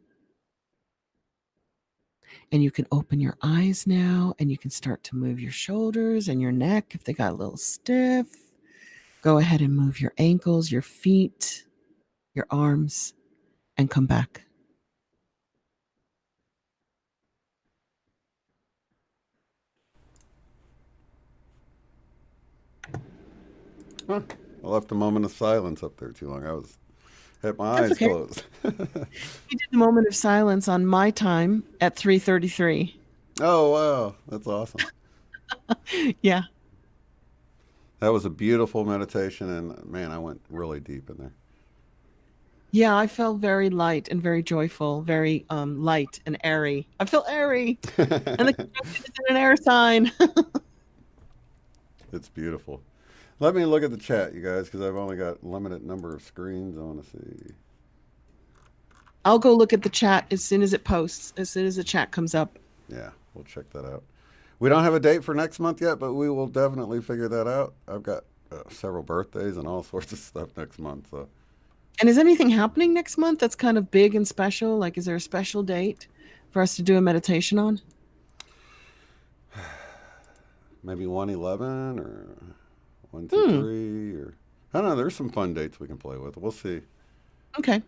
S2: And you can open your eyes now and you can start to move your shoulders and your neck if they got a little stiff. Go ahead and move your ankles, your feet, your arms, and come back.
S1: Huh. I left a moment of silence up there too long. I had my
S2: That's
S1: eyes
S2: okay.
S1: closed.
S2: We did the moment of silence on my time at 3:33.
S1: Oh, wow. That's awesome.
S2: Yeah.
S1: That was a beautiful meditation, and man, I went really deep in there.
S2: Yeah, I felt very light and very joyful, very light and airy. I feel airy. And the conjunction is in an air sign.
S1: It's beautiful. Let me look at the chat, you guys, because I've only got limited number of screens. I want to see.
S2: I'll go look at the chat as soon as it posts, as soon as the chat comes up.
S1: Yeah, we'll check that out. We don't have a date for next month yet, but we will definitely figure that out. I've got several birthdays and all sorts of stuff next month. So
S2: And is anything happening next month that's kind of big and special? Like, is there a special date for us to do a meditation on?
S1: maybe 111 or 123 or I don't know. There's some fun dates we can play with. We'll see.
S2: Okay.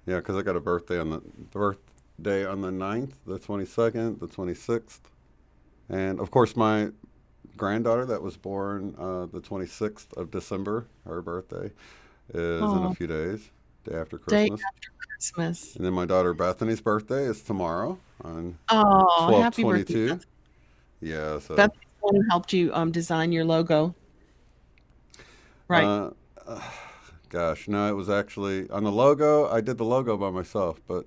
S1: Yeah, because I got a birthday on the 9th, the 22nd, the 26th, and of course my granddaughter that was born the 26th of December, her birthday is in a
S2: Oh,
S1: few days, day after
S2: day
S1: Christmas.
S2: after Christmas.
S1: And then my daughter Bethany's birthday is tomorrow on
S2: Oh, happy birthday.
S1: 12/22. Yeah, so
S2: That's the one who helped you design your logo. Right.
S1: uh, gosh, no, it was actually on the logo. I did the logo by myself, but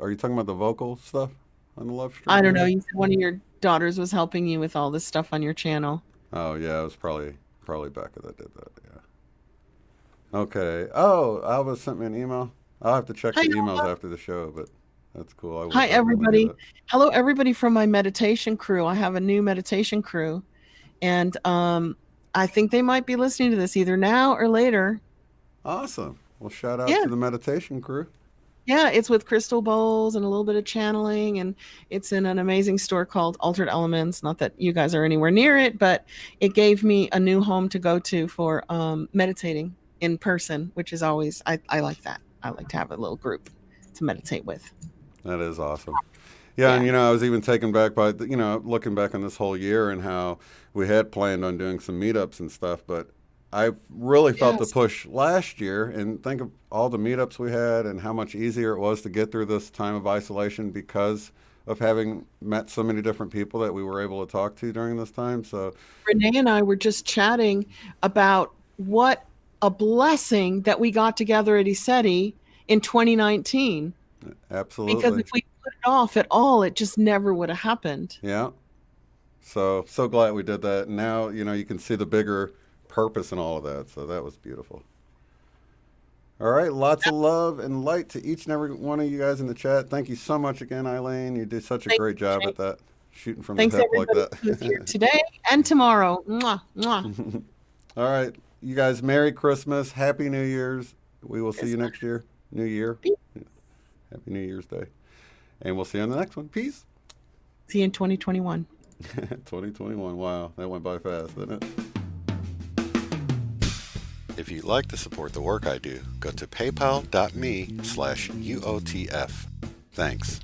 S1: are you talking about the vocal stuff on the love
S2: I
S1: stream
S2: don't know.
S1: there?
S2: You said one of your daughters was helping you with all this stuff on your channel.
S1: Oh yeah, it was probably Becca that did that. Yeah. Okay. Oh, Alva sent me an email. I'll have to check
S2: Hi,
S1: the emails
S2: Alma.
S1: after the show, but that's cool. I will
S2: Hi,
S1: definitely do
S2: everybody.
S1: that.
S2: Hello, everybody from my meditation crew. I have a new meditation crew, and I think they might be listening to this either now or later.
S1: Awesome. Well, shout out
S2: Yeah.
S1: to the meditation crew.
S2: Yeah, it's with crystal bowls and a little bit of channeling, and it's in an amazing store called Altered Elements. Not that you guys are anywhere near it, but it gave me a new home to go to for meditating in person, which is always, I like that. I like to have a little group to meditate with.
S1: That is awesome. Yeah, and
S2: Yeah.
S1: I was even taken back by looking back on this whole year and how we had planned on doing some meetups and stuff, but I really felt the
S2: Yes.
S1: push last year and think of all the meetups we had and how much easier it was to get through this time of isolation because of having met so many different people that we were able to talk to during this time. So,
S2: Renee and I were just chatting about what a blessing that we got together at ESETI in 2019. Because
S1: absolutely.
S2: if we put it off at all, it just never would have happened.
S1: Yeah. So glad we did that. And now, you can see the bigger purpose in all of that. So that was beautiful. All right, lots of love and light to each and every one of you guys in the chat. Thank you so much again, Eileen. You do such a
S2: Thanks,
S1: great job
S2: Renee.
S1: at that, shooting from the
S2: Thanks
S1: hip like
S2: everybody who's here
S1: that.
S2: today and tomorrow. Mwah, mwah.
S1: All right, you guys, Merry Christmas, Happy New Year's. We will see
S2: Yes.
S1: you next year, New Year.
S2: Peace.
S1: Happy New Year's Day. And we'll see you on the next one. Peace.
S2: See you in 2021.
S1: 2021. Wow, that went by fast, didn't it? If you'd like to support the work I do, go to paypal.me/UOTF. Thanks.